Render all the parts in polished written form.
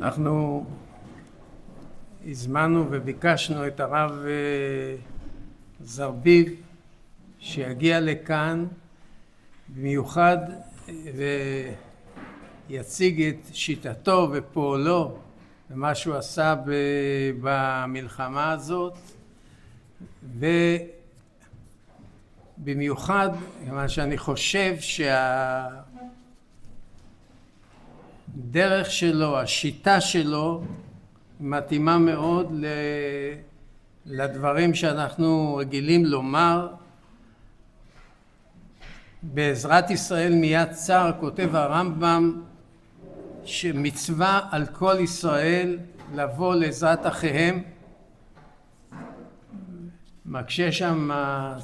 אנחנו הזמנו וביקשנו את הרב זרביב שיגיע לכאן במיוחד ויציג את שיטתו ופועלו ומה שהוא עשה במלחמה הזאת, ובמיוחד מה שאני חושב שהדרך שלו, השיטה שלו מתאימה מאוד לדברים שאנחנו רגילים לומר. בעזרת ישראל מיד צר כותב הרמב"ם שמצווה על כל ישראל לבוא לעזרת אחיהם. מקשה שם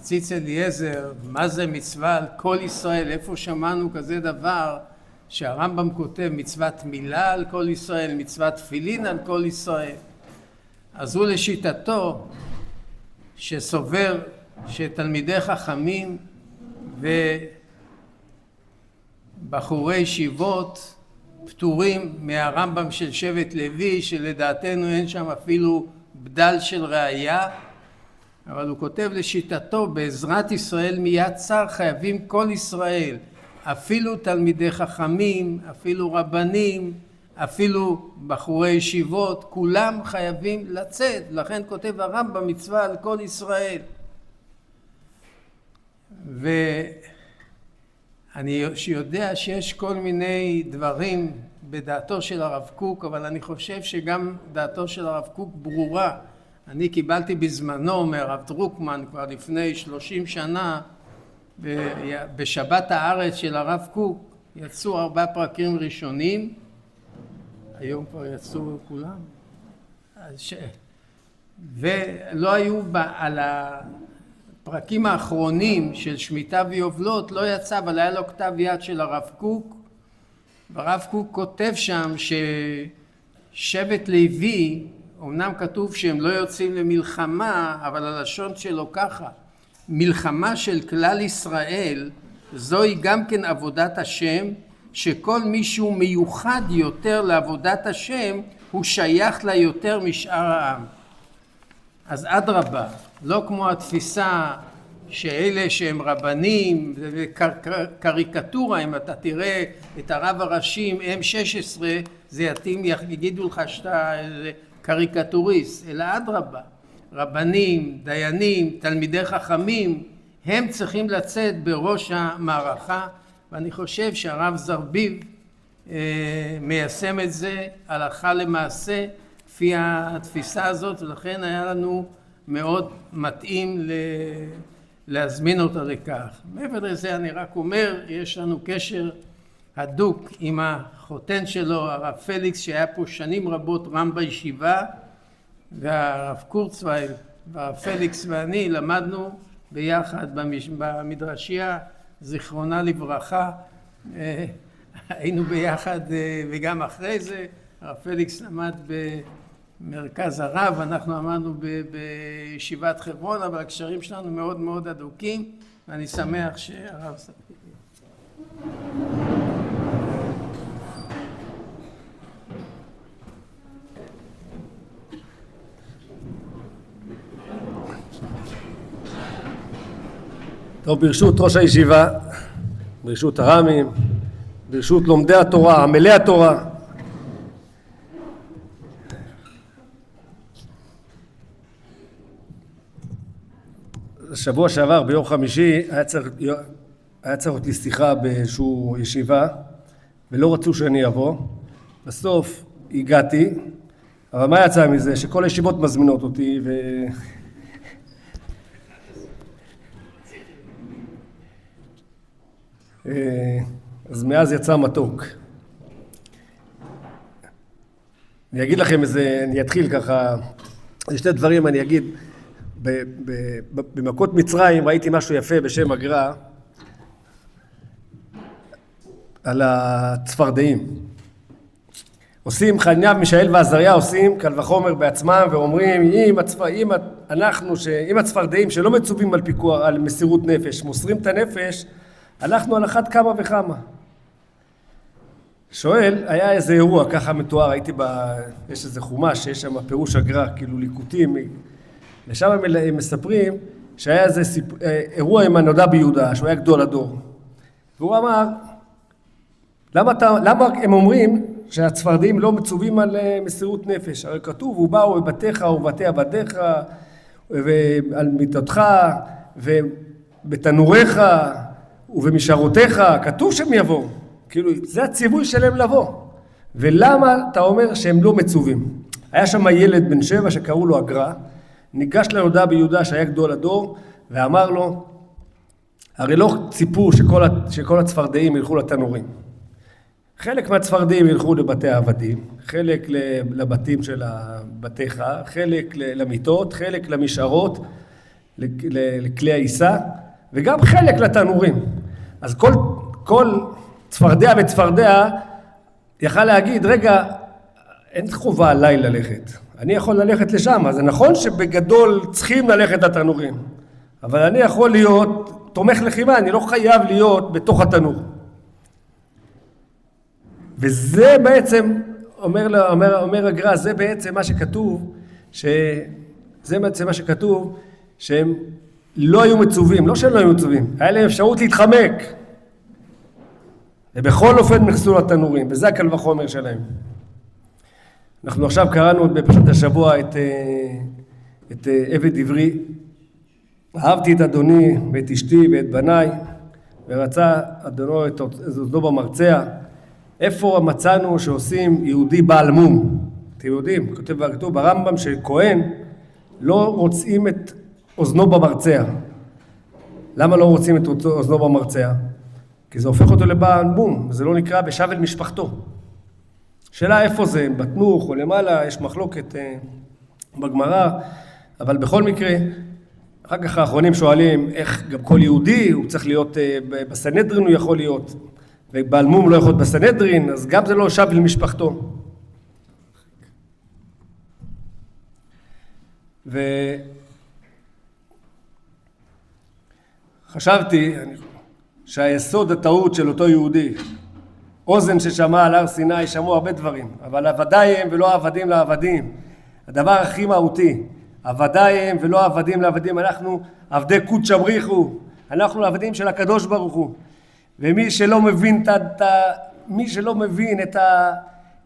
ציץ אליעזר, מה זה מצווה על כל ישראל? איפה שמענו כזה דבר שהרמב"ם כותב מצוות מילה על כל ישראל, מצוות תפילין על כל ישראל? אז הוא לשיטתו שסובר שתלמידי חכמים ובחורי ישיבות פטורים מהרמב"ם של שבט לוי, שלדעתנו אין שם אפילו בדל של ראיה, אבל הוא כותב לשיטתו בעזרת ישראל מיד צר חייבים כל ישראל, אפילו תלמידי חכמים, אפילו רבנים, אפילו בחורי ישיבות, כולם חייבים לצאת. לכן כותב הרמב"ם מצווה על כל ישראל. ואני יודע שיש כל מיני דברים בדעתו של הרב קוק, אבל אני חושב שגם דעתו של הרב קוק ברורה. אני קיבלתי בזמנו מהרב דרוקמן כבר לפני 30 שנה, בשבת הארץ של הרב קוק יצאו 4 פרקים ראשונים, היום כבר יצאו כולם, ולא היו על הפרקים האחרונים של שמיטה ויובלות, לא יצא, אבל היה לו כתב יד של הרב קוק, והרב קוק כותב שם ששבט לוי, אמנם כתוב שהם לא יוצאים למלחמה, אבל הלשון שלו ככה, מלחמה של כלל ישראל, זוהי גם כן עבודת השם, שכל מישהו מיוחד יותר לעבודת השם, הוא שייך לה יותר משאר העם. אז אדרבה, לא כמו התפיסה שאלה שהם רבנים וקריקטורה, אם אתה תראה את הרב הראשי עם M16, זה יתאים, יגידו לך שאתה קריקטוריסט, אלא אדרבה, רבנים, דיינים, תלמידי חכמים, הם צריכים לצאת בראש המערכה, ואני חושב שהרב זרביב מיישם את זה הלכה למעשה לפי התפיסה הזאת, ולכן היה לנו מאוד מתאים להזמין אותה לכך. מעבר לזה אני רק אומר, יש לנו קשר הדוק עם החותן שלו, הרב פליקס, שהיה פה שנים רבות רם בישיבה, והרב קורצווייל והרב פליקס ואני למדנו ביחד במדרשייה, זיכרונה לברכה, היינו ביחד וגם אחרי זה. הרב פליקס למד במרכז הרב, אנחנו למדנו בישיבת חברון, אבל הקשרים שלנו מאוד מאוד הדוקים, ואני שמח שהרב ספיר. טוב, ברשות ראש הישיבה, ברשות הרמים, ברשות לומדי התורה, עמלי התורה, שבוע שעבר ביום חמישי היה צריך להיות לי שיחה באיזשהו ישיבה ולא רצו שאני אבוא. בסוף הגעתי, אבל מה יצא מזה? שכל הישיבות מזמינות אותי אז מאז יצא מתוק. אני אגיד לכם אני אתחיל ככה, שתי דברים אני אגיד. במכות מצרים ראיתי משהו יפה בשם הגר"א על הצפרדעים. עושים חנניה מישאל ועזריה עושים קל וחומר בעצמם ואומרים אם הצפרדעים שלא מצווים על פיקוח, על מסירות נפש, מוסרים את הנפש, אנחנו על אחת כמה וכמה. שואל, היה איזה אירוע, ככה מתואר, יש איזה חומש, יש שם פירוש הגר"א, כאילו ליקוטים, ושם הם מספרים שהיה איזה אירוע עם הנודע ביהודה, שהוא היה גדול הדור. והוא אמר, למה הם אומרים שהצפרדעים לא מצווים על מסירות נפש? הרי כתוב, ובאו בבתיך ובבתי עבדיך, ועל מיטתך, ובתנוריך, ובמשערותיך, כתוב שהם יבואו. כאילו, זה הציווי שלהם לבוא. ולמה אתה אומר שהם לא מצווים? היה שם ילד בן 7 שקראו לו הגר"א, ניגש לנודע ביהודה שהיה גדול הדור, ואמר לו, הרי לא ציפו שכל הצפרדעים ילכו לתנורים. חלק מהצפרדעים ילכו לבתי העבדים, חלק לבתים של בתיך, חלק למיטות, חלק למשערות, לכלי העיסה, וגם חלק לתנורים. אז כל צפרדע וצפרדע יכל להגיד, רגע, אין חובה עליי ללכת. אני יכול ללכת לשם, אז זה נכון שבגדול צריכים ללכת לתנורים, אבל אני יכול להיות תומך לחימה, אני לא חייב להיות בתוך התנור. וזה בעצם, אומר הגר"א, זה בעצם מה שכתוב, שהם לא היו מצווים, לא שהם לא היו מצווים, היה להם אפשרות להתחמק. ובכל אופן נכנסו לתנורים, וזה הקל וחומר שלהם. אנחנו עכשיו קראנו בפרשת השבוע את עבד עברי. אהבתי את אדוני ואת אשתי ואת בניי, ורצה אדונו את אוזנו במרצע. איפה מצאנו שעושים יהודי בעל מום? אתם יודעים, כתוב ברמב"ם שכהן לא רוצים את אוזנו במרצע. למה לא רוצים את אוזנו במרצע? כי זה הופך אותו לבעל מום, זה לא נקרא בשבל משפחתו. שאלה איפה זה, בתנוך או למעלה, יש מחלוקת בגמרא, אבל בכל מקרה, אחר כך האחרונים שואלים איך גם כל יהודי, הוא צריך להיות בסנהדרין, הוא יכול להיות, ובעל מום לא יכול להיות בסנהדרין, אז גם זה לא שבל משפחתו. וחשבתי שהיסוד הטעות של אותו יהודי, אוזן ששמע על הר סיני, שמעו הרבה דברים, אבל עבדי הם ולא עבדים לעבדים. הדבר הכי מהותי, עבדי הם ולא עבדים לעבדים, אנחנו עבדי קודשא בריחו, אנחנו עבדים של הקדוש ברוך הוא. ומי שלא מבין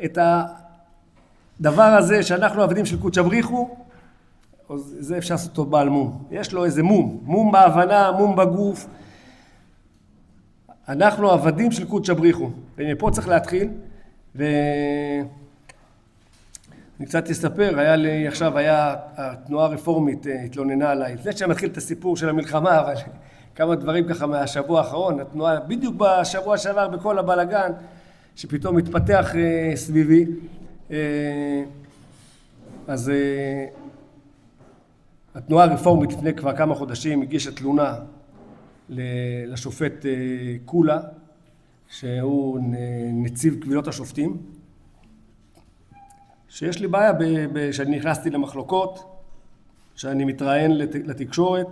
את הדבר הזה שאנחנו עבדים של קודשא בריחו, אז זה אפשר לעשות אותו בעל מום. יש לו איזה מום בהבנה, מום בגוף. אנחנו עבדים של קודשא בריחו, ומפה צריך להתחיל, ואני קצת אספר, היה התנועה הרפורמית התלוננה עליי, לפני שאני מתחיל את הסיפור של המלחמה, אבל כמה דברים ככה מהשבוע האחרון, התנועה בדיוק בשבוע שעבר בכל הבלגן, שפתאום התפתח סביבי, אז התנועה הרפורמית לפני כבר כמה חודשים הגישה תלונה לשופט קולה, שהוא נציב קבילות השופטים, שיש לי בעיה שאני נכנסתי למחלוקות, שאני מתראיין לתקשורת,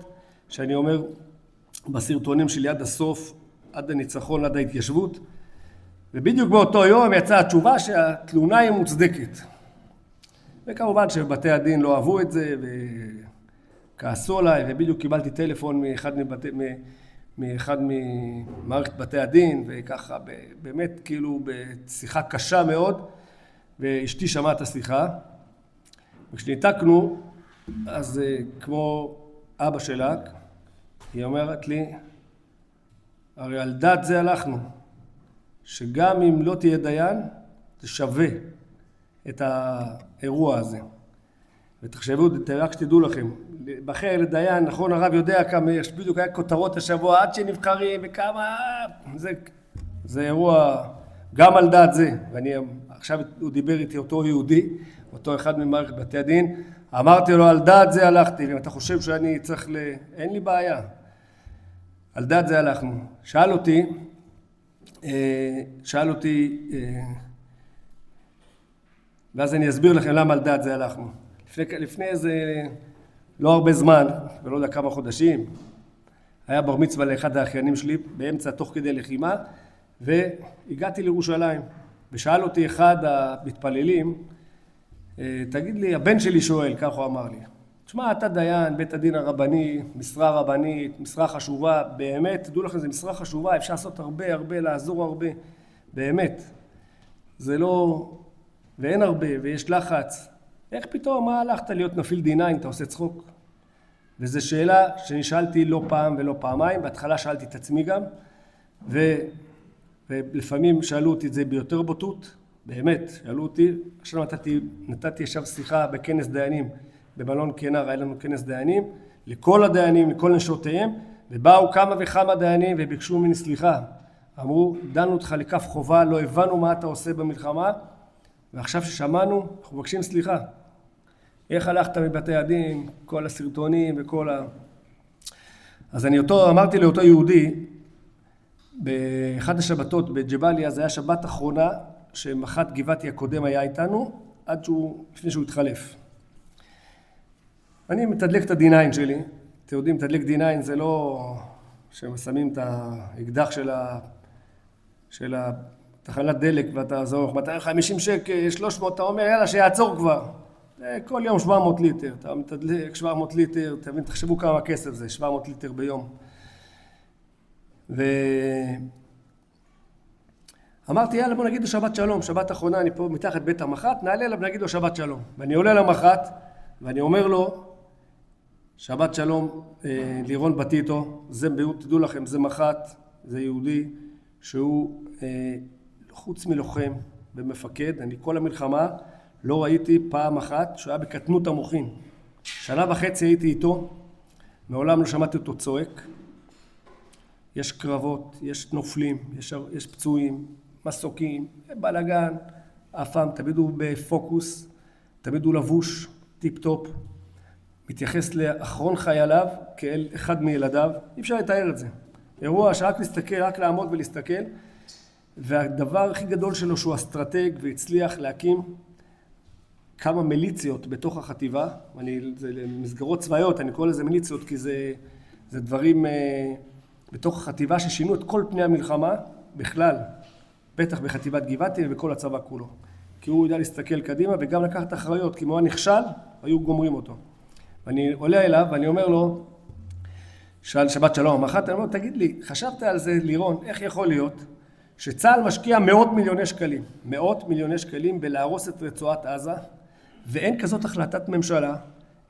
שאני אומר בסרטונים שלי עד הסוף, עד הניצחון, עד ההתיישבות, ובדיוק באותו יום יצאה התשובה שהתלונה היא מוצדקת. וכמובן שבתי הדין לא אהבו את זה וכעסו עליי, ובדיוק קיבלתי טלפון מאחד ממערכת בתי הדין, וככה באמת כאילו בשיחה קשה מאוד, ואשתי שמעה את השיחה, וכשניתקנו, אז כמו אבא שלה, היא אומרת לי, הרי על דת זה הלכנו, שגם אם לא תהיה דיין, זה שווה את האירוע הזה. ותחשבו, רק שתדעו לכם, בחר לדיין, נכון הרב יודע כמה, יש בדיוק היה כותרות השבוע עד שנבחרים וכמה, זה אירוע גם על דת זה. ואני עכשיו הוא דיבר איתי אותו יהודי, אותו אחד ממערכת בתי הדין, אמרתי לו על דת זה הלכתי, ואם אתה חושב שאני צריך אין לי בעיה. על דת זה הלכנו. שאל אותי, ואז אני אסביר לכם למה על דת זה הלכנו. לפני איזה לא הרבה זמן, ולא יודע כמה חודשים, היה בר מצווה לאחד האחיינים שלי, באמצע תוך כדי לחימה, והגעתי לירושלים. ושאל אותי אחד המתפללים, תגיד לי, הבן שלי שואל, כך הוא אמר לי, תשמע, אתה דיין, בית הדין הרבני, משרה רבנית, משרה חשובה, באמת, תדעו לכם, זו משרה חשובה, אפשר לעשות הרבה, לעזור הרבה, באמת. זה לא, ואין הרבה, ויש לחץ. איך פתאום, מה הלכת להיות נפיל D9, אתה עושה צחוק? וזו שאלה שנשאלתי לא פעם ולא פעמיים, בהתחלה שאלתי את עצמי גם, ולפעמים שאלו אותי את זה ביותר בוטות, באמת, שאלו אותי, עכשיו נתתי עכשיו שיחה בכנס דיינים, במלון כנר, היה לנו כנס דיינים, לכל הדיינים, לכל נשותיהם, ובאו כמה וכמה דיינים וביקשו ממני סליחה. אמרו, דנו אותך לכף חובה, לא הבנו מה אתה עושה במלחמה, ועכשיו ששמענו, אנחנו מבקשים סליחה. איך הלכת מבתי הדין, כל הסרטונים וכל אז אני אמרתי לאותו יהודי, באחד השבתות בג'באליה, זה היה שבת אחרונה, שמח"ט גבעתי הקודם היה איתנו, לפני שהוא התחלף. אני מתדלק את ה-D9 שלי, אתם יודעים, מתדלק D9 זה לא ששמים את האקדח של התחנת דלק ואתה זורק, 250 שקל, 300, אתה אומר, יאללה, שיעצור כבר. כל יום 700 ליטר, אתה מתדלק 700 ליטר, תחשבו כמה כסף זה, 700 ליטר ביום. אמרתי, יאללה, בוא נגיד לו שבת שלום, שבת אחרונה, אני פה מתחת בית המח"ט, נעלה אליו ונגיד לו שבת שלום. ואני עולה למח"ט, ואני אומר לו, שבת שלום, לירון בטיטו, זה, תדעו לכם, זה מח"ט, זה יהודי, שהוא חוץ מלוחם ומפקד, אני כל המלחמה לא ראיתי פעם אחת שהוא היה בקטנות המוחין. 1.5 שנה הייתי איתו, מעולם לא שמעתי אותו צועק. יש קרבות, יש נופלים, יש פצועים, מסוקים, בלגן, אף פעם, תמיד הוא בפוקוס, תמיד הוא לבוש, טיפ טופ, מתייחס לאחרון חייליו כאל אחד מילדיו, אי אפשר לתאר את זה. אירוע שרק להסתכל, רק לעמוד ולהסתכל, והדבר הכי גדול שלו שהוא אסטרטג והצליח להקים כמה מיליציות בתוך החטיבה, זה מסגרות צבאיות, אני קורא לזה מיליציות כי זה דברים בתוך החטיבה ששינו את כל פני המלחמה בכלל, בטח בחטיבת גבעתי ובכל הצבא כולו. כי הוא יודע להסתכל קדימה וגם לקחת אחריות, כי אם הוא היה נכשל, היו גומרים אותו. ואני עולה אליו ואני אומר לו, שאל שבת שלום, המח"ט, אני אומר, תגיד לי, חשבת על זה לירון, איך יכול להיות שצה"ל משקיע מאות מיליוני שקלים בלהרוס את רצועת עזה, ואין כזאת החלטת ממשלה,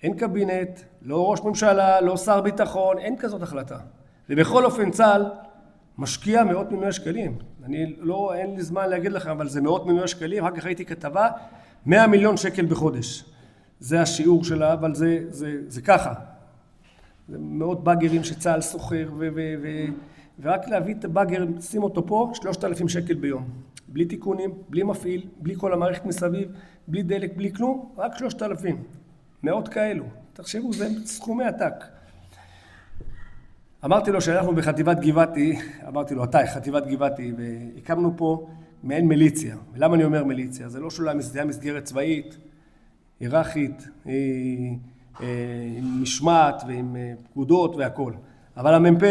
אין קבינט, לא ראש ממשלה, לא שר ביטחון, אין כזאת החלטה. ובכל אופן צה"ל משקיע מאות מיליוני שקלים. אין לי זמן להגיד לכם, אבל זה מאות מיליוני שקלים, רק ראיתי כתבה, 100 מיליון שקל בחודש. זה השיעור שלה, אבל זה ככה. זה מאות בגרים שצה"ל סוחר, ורק להביא את הבגר, שים אותו פה, 3,000 שקל ביום. בלי תיקונים, בלי מפעיל, בלי כל המערכת מסביב, בלי דלק, בלי כלום, רק 3,000. מאות כאלו. תחשבו, זה סכומי עתק. אמרתי לו שאנחנו בחטיבת גבעתי, אמרתי לו, אתה, חטיבת גבעתי, והקמנו פה מעין מיליציה. ולמה אני אומר מיליציה? זה לא שולה, זה היה מסגרת צבאית, היררכית, עם משמעת ועם פקודות והכל. אבל המ"פ,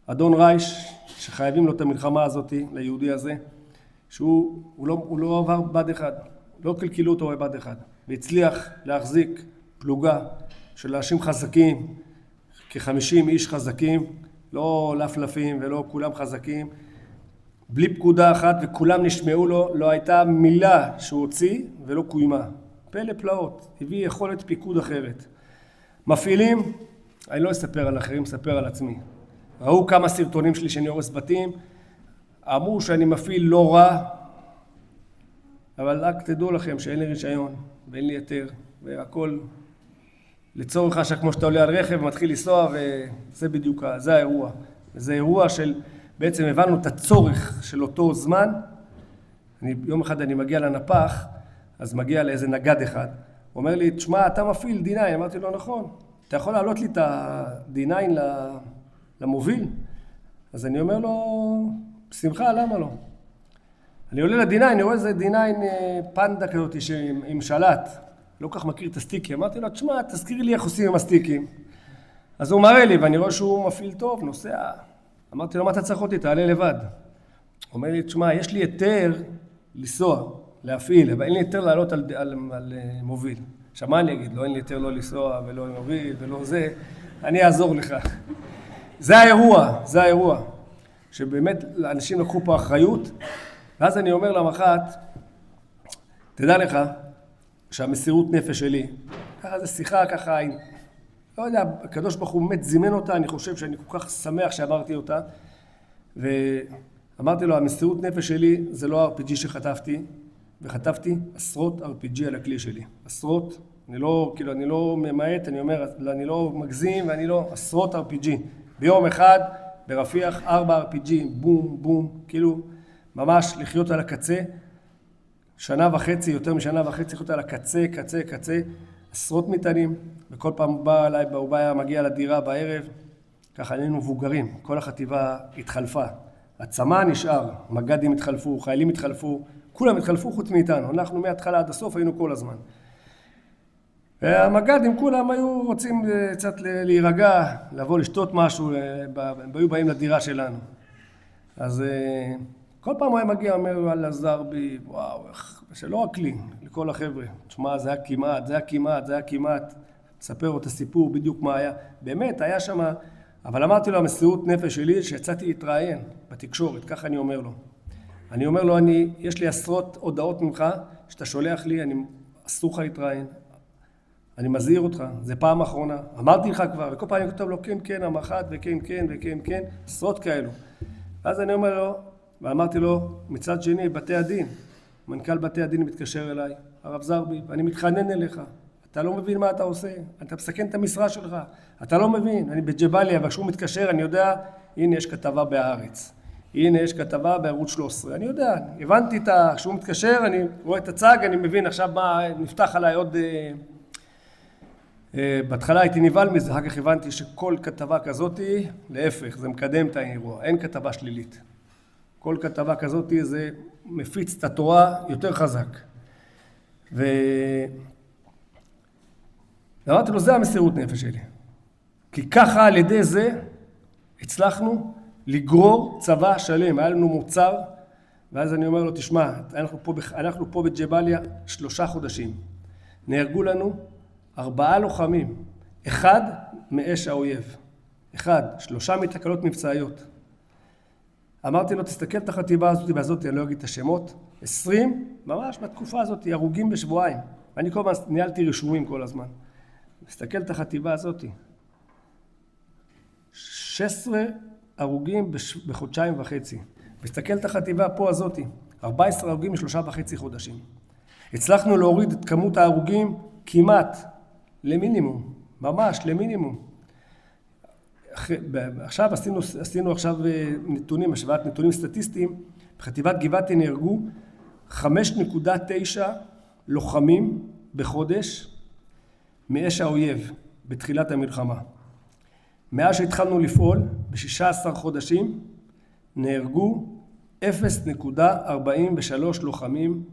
אדון רייש, שחייבים לו את המלחמה הזאת, ליהודי הזה, שהוא לא עבר בד אחד, לא קלקלו אותו בבד אחד, והצליח להחזיק פלוגה של אנשים חזקים, כ-50 איש חזקים, לא לפלפים ולא כולם חזקים, בלי פקודה אחת וכולם נשמעו לו, לא הייתה מילה שהוא הוציא ולא קוימה. פלא פלאות, הביא יכולת פיקוד אחרת. מפעילים, אני לא אספר על אחרים, אספר על עצמי. ראו כמה סרטונים שלי שאני הורס בתים, אמרו שאני מפעיל לא רע, אבל רק תדעו לכם שאין לי רישיון ואין לי היתר, והכל לצורך השעה כמו שאתה עולה על רכב ומתחיל לנסוע, וזה בדיוק, זה האירוע. זה אירוע של, בעצם הבנו את הצורך של אותו זמן. יום אחד אני מגיע לנפח, אז מגיע לאיזה נגד אחד. הוא אומר לי, תשמע, אתה מפעיל D9. אמרתי לו, נכון. אתה יכול להעלות לי את ה-D9 למוביל? אז אני אומר לו, בשמחה, למה לא? אני עולה ל-D9, אני רואה איזה D9 פנדה כזאת עם שלט. לא כך מכיר את הסטיקים. אמרתי לו, תשמע, תזכירי לי איך עושים עם הסטיקים. אז הוא מראה לי, ואני רואה שהוא מפעיל טוב, נוסע. אמרתי לו, מה אתה צריך אותי? תעלה לבד. אומר לי, תשמע, יש לי היתר לנסוע, להפעיל, אבל אין לי היתר לעלות על מוביל. עכשיו מה אני אגיד? לא, אין לי היתר לא לנסוע ולא מוביל ולא זה, אני אעזור לך. זה האירוע, שבאמת אנשים לקחו פה אחריות, ואז אני אומר למח"ט, תדע לך שהמסירות נפש שלי, ככה זה שיחה ככה, לא יודע, הקדוש ברוך הוא באמת זימן אותה, אני חושב שאני כל כך שמח שאמרתי אותה, ואמרתי לו, המסירות נפש שלי זה לא RPG שחטפתי, וחטפתי עשרות RPG על הכלי שלי, עשרות, אני לא ממעט, אני אומר, אני לא מגזים ואני לא, עשרות RPG, ביום אחד ברפיח 4 RPG, בום בום, כאילו ממש לחיות על הקצה, שנה וחצי, יותר משנה וחצי, לחיות על הקצה, קצה, עשרות מטענים, וכל פעם הוא בא אליי, הוא מגיע לדירה בערב, ככה היינו מבוגרים, כל החטיבה התחלפה, הצמא נשאר, מג"דים התחלפו, חיילים התחלפו, כולם התחלפו חוץ מאיתנו, אנחנו מההתחלה עד הסוף היינו כל הזמן. והמג"דים כולם היו רוצים קצת להירגע, לבוא לשתות משהו, היו באים לדירה שלנו. אז כל פעם הוא היה מגיע, אומר, וואלה זרבי, וואו, שלא רק לי, לכל החבר'ה. תשמע, זה היה כמעט, תספר את הסיפור בדיוק מה היה. באמת, היה שם, אבל אמרתי לו, המסירות נפש שלי, שיצאתי להתראיין בתקשורת, ככה אני אומר לו. אני אומר לו, יש לי עשרות הודעות ממך, שאתה שולח לי, אסור לך להתראיין. אני מזהיר אותך, זה פעם אחרונה. אמרתי לך כבר, וכל פעם אני כותב לו, כן, המח"ט, וכן, עשרות כאלו. ואז אני אומר לו, ואמרתי לו, מצד שני, בתי הדין, מנכ"ל בתי הדין מתקשר אליי, הרב זרבי, ואני מתחנן אליך, אתה לא מבין מה אתה עושה, אתה מסכן את המשרה שלך, אתה לא מבין, אני בג'באליה, וכשהוא מתקשר, אני יודע, הנה יש כתבה בהארץ, הנה יש כתבה בערוץ 13, אני יודע, הבנתי כשהוא מתקשר, אני רואה את הצג, אני מבין עכשיו מה נפתח עליי עוד, בהתחלה הייתי נבהל מזה, אחר כך הבנתי שכל כתבה כזאת, להפך, זה מקדם את האירוע, אין כתבה שלילית. כל כתבה כזאת זה מפיץ את התורה יותר חזק. ואמרתי לו, זה המסירות נפש שלי. כי ככה על ידי זה הצלחנו לגרור צבא שלם. היה לנו מוצר, ואז אני אומר לו, תשמע, אנחנו פה בג'באליה 3 חודשים. נהרגו לנו 4 לוחמים. 1 מאש האויב. 3 מתקלות מבצעיות. אמרתי לו, תסתכל את החטיבה הזאת, אני לא אגיד את השמות, 20, ממש בתקופה הזאת, הרוגים בשבועיים. ואני כל הזמן ניהלתי רישומים כל הזמן. תסתכל את החטיבה הזאת, 16 הרוגים בחודשיים וחצי. תסתכל את החטיבה פה הזאת, 14 הרוגים ב3.5 חודשים. הצלחנו להוריד את כמות ההרוגים כמעט למינימום, ממש למינימום. עכשיו עשינו נתונים, השוואת נתונים סטטיסטיים, בחטיבת גבעתי נהרגו 5.9 לוחמים בחודש מאש האויב בתחילת המלחמה. מאז שהתחלנו לפעול, ב16 חודשים נהרגו 0.43 לוחמים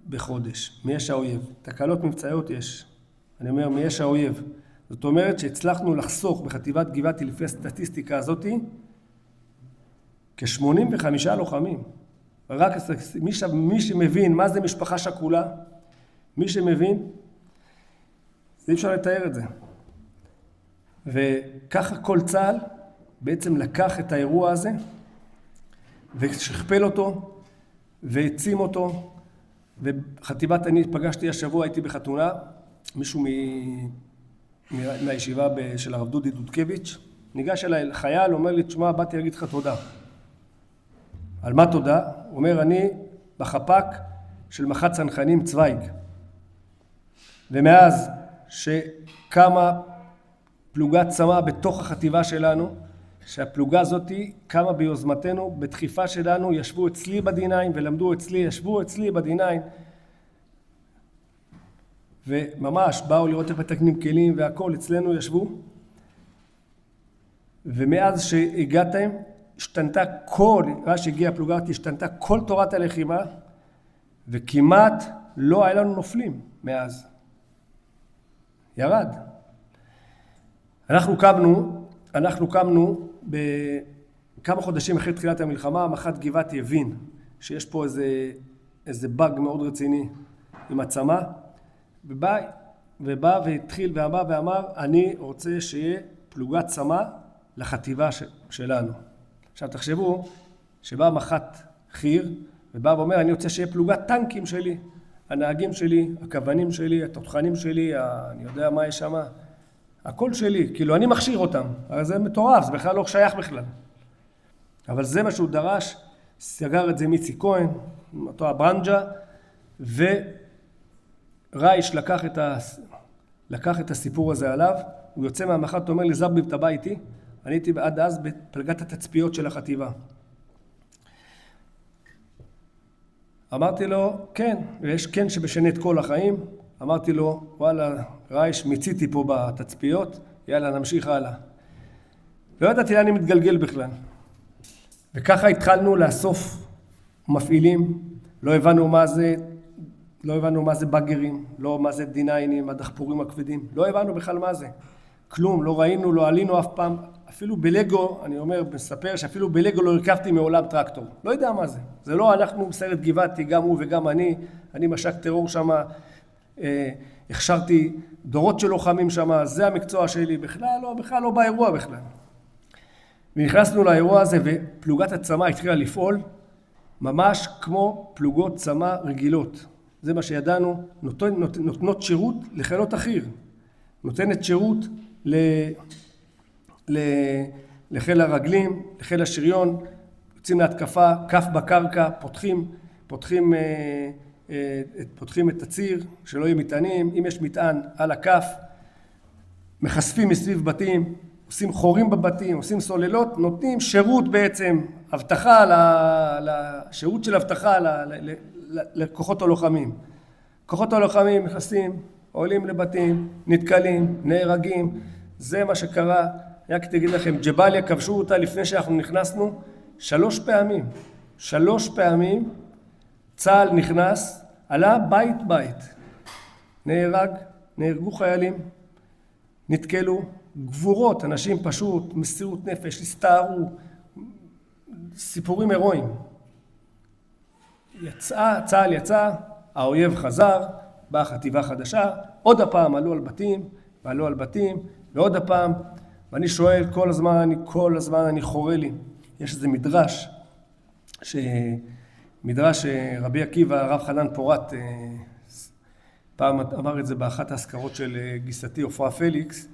בחודש מאש האויב. תקלות מבצעיות יש, אני אומר מאש האויב. זאת אומרת שהצלחנו לחסוך בחטיבת גבעתי לפי הסטטיסטיקה הזאת כ85 לוחמים. רק מי שמבין מה זה משפחה שכולה, מי שמבין, אי אפשר לתאר את זה. וככה כל צה"ל בעצם לקח את האירוע הזה ושכפל אותו והעצים אותו. אני פגשתי השבוע, הייתי בחתונה, מישהו מהישיבה של הרב דודי דודקביץ', ניגש אליי חייל, אומר לי, תשמע, באתי להגיד לך תודה. על מה תודה? הוא אומר, אני בחפ"ק של מח"ט צנחנים צוויג. ומאז שקמה פלוגת צמא בתוך החטיבה שלנו, שהפלוגה הזאת קמה ביוזמתנו, בדחיפה שלנו, ישבו אצלי בדיניים ולמדו אצלי, ישבו אצלי בדיניים, וממש באו לראות איך מתקנים כלים והכל אצלנו ישבו. ומאז שהגעתם, השתנתה מה שהגיעה הפלוגה, השתנתה כל תורת הלחימה, וכמעט לא היה לנו נופלים מאז. ירד. אנחנו קמנו כמה חודשים אחרי תחילת המלחמה, מח"ט גבעתי הבין שיש פה איזה באג מאוד רציני עם הצמא, ובא והתחיל ואמר, אני רוצה שיהיה פלוגת צמא לחטיבה שלנו. עכשיו תחשבו שבא מח"ט חי"ר ובא ואומר, אני רוצה שיהיה פלוגת טנקים שלי, הנהגים שלי, הכוונים שלי, התותחנים שלי, אני יודע מה יש שם, הכל שלי, כאילו אני מכשיר אותם, הרי זה מטורף, זה בכלל לא שייך בכלל. אבל זה מה שהוא דרש, סגר את זה מיצי כהן, אותו הברנג'ה, ורייש לקח את הסיפור הזה עליו, הוא יוצא מהמח"ט, אומר לי, זרביב, אתה בא איתי? אני הייתי עד אז בפלגת התצפיות של החטיבה. אמרתי לו, כן, ויש כן שבשנה את כל החיים. אמרתי לו, וואלה, רייש, מיציתי פה בתצפיות, יאללה, נמשיך הלאה. לא ידעתי לאן אני מתגלגל בכלל. וככה התחלנו לאסוף מפעילים, לא הבנו מה זה בגרים, לא מה זה דיניינים, הדחפורים הכבדים, לא הבנו בכלל מה זה. כלום, לא ראינו, לא עלינו אף פעם, אפילו בלגו, אני מספר שאפילו בלגו לא הרכבתי מעולם טרקטור. לא יודע מה זה. זה לא אנחנו בסיירת גבעתי, גם הוא וגם אני משק טרור שם, הכשרתי דורות של לוחמים שם, זה המקצוע שלי, בכלל לא באירוע בכלל. ונכנסנו לאירוע הזה ופלוגת הצמא התחילה לפעול ממש כמו פלוגות צמא רגילות. זה מה שידענו, נותנות שירות לחילות החי"ר. נותנת שירות לחיל הרגלים, לחיל השריון, יוצאים להתקפה, כף בקרקע, פותחים את הציר, שלא יהיו מטענים, אם יש מטען על הכף, מחשפים מסביב בתים, עושים חורים בבתים, עושים סוללות, נותנים שירות בעצם, הבטחה, שירות של הבטחה לכוחות הלוחמים. כוחות הלוחמים נכנסים, עולים לבתים, נתקלים, נהרגים, זה מה שקרה. רק תגיד לכם, ג'באליה כבשו אותה לפני שאנחנו נכנסנו 3 פעמים. 3 פעמים צה"ל נכנס, עלה בית. נהרגו חיילים, נתקלו, גבורות, אנשים פשוט, מסירות נפש, הסתערו, סיפורים הירואיים. צה"ל יצא, האויב חזר, באה חטיבה חדשה, עוד הפעם עלו על בתים, ועוד הפעם, ואני שואל כל הזמן אני חורה לי. יש איזה מדרש רבי עקיבא, הרב חנן פורת, פעם אמר את זה באחת ההזכרות של גיסתי עופרה פליקס,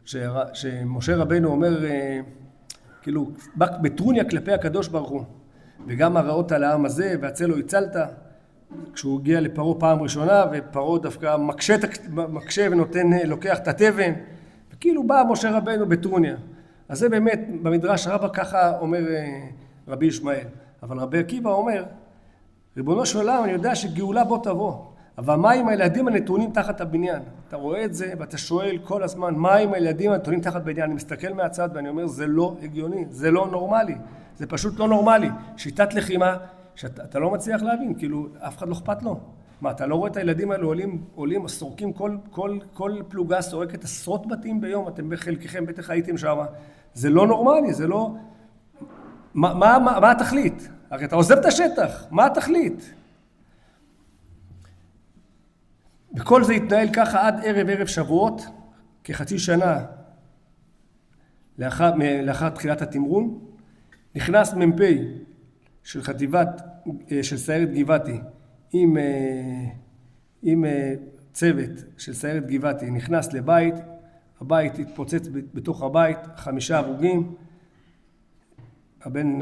שמשה רבנו אומר, כאילו, בטרוניה כלפי הקדוש ברוך הוא, וגם הרעות על העם הזה, והצל לו הצלת, כשהוא הגיע לפרעה פעם ראשונה, ופרעה דווקא מקשה לוקח את התבן, וכאילו בא משה רבנו בטרוניה. אז זה באמת, במדרש רבה ככה אומר רבי ישמעאל. אבל רבי עקיבא אומר, ריבונו של עולם, אני יודע שגאולה בוא תבוא, אבל מה עם הילדים הנתונים תחת הבניין? אתה רואה את זה ואתה שואל כל הזמן, מה עם הילדים הנתונים תחת הבניין? אני מסתכל מהצד ואני אומר, זה לא הגיוני, זה לא נורמלי, זה פשוט לא נורמלי. שיטת לחימה שאתה לא מצליח להבין, כאילו אף אחד לא אכפת לו. מה, אתה לא רואה את הילדים האלו עולים, סורקים, כל פלוגה סורקת 10 בתים ביום, אתם בחלקכם בטח הייתם שם. זה לא נורמלי, זה לא... מה התכלית? הרי אתה עוזב את השטח, מה התכלית? וכל זה התנהל ככה עד ערב שבועות, כחצי שנה לאחר תחילת התמרון, נכנס מ"פ של סיירת גבעתי עם צוות של סיירת גבעתי, נכנס לבית, הבית התפוצץ בתוך הבית, 5 הרוגים,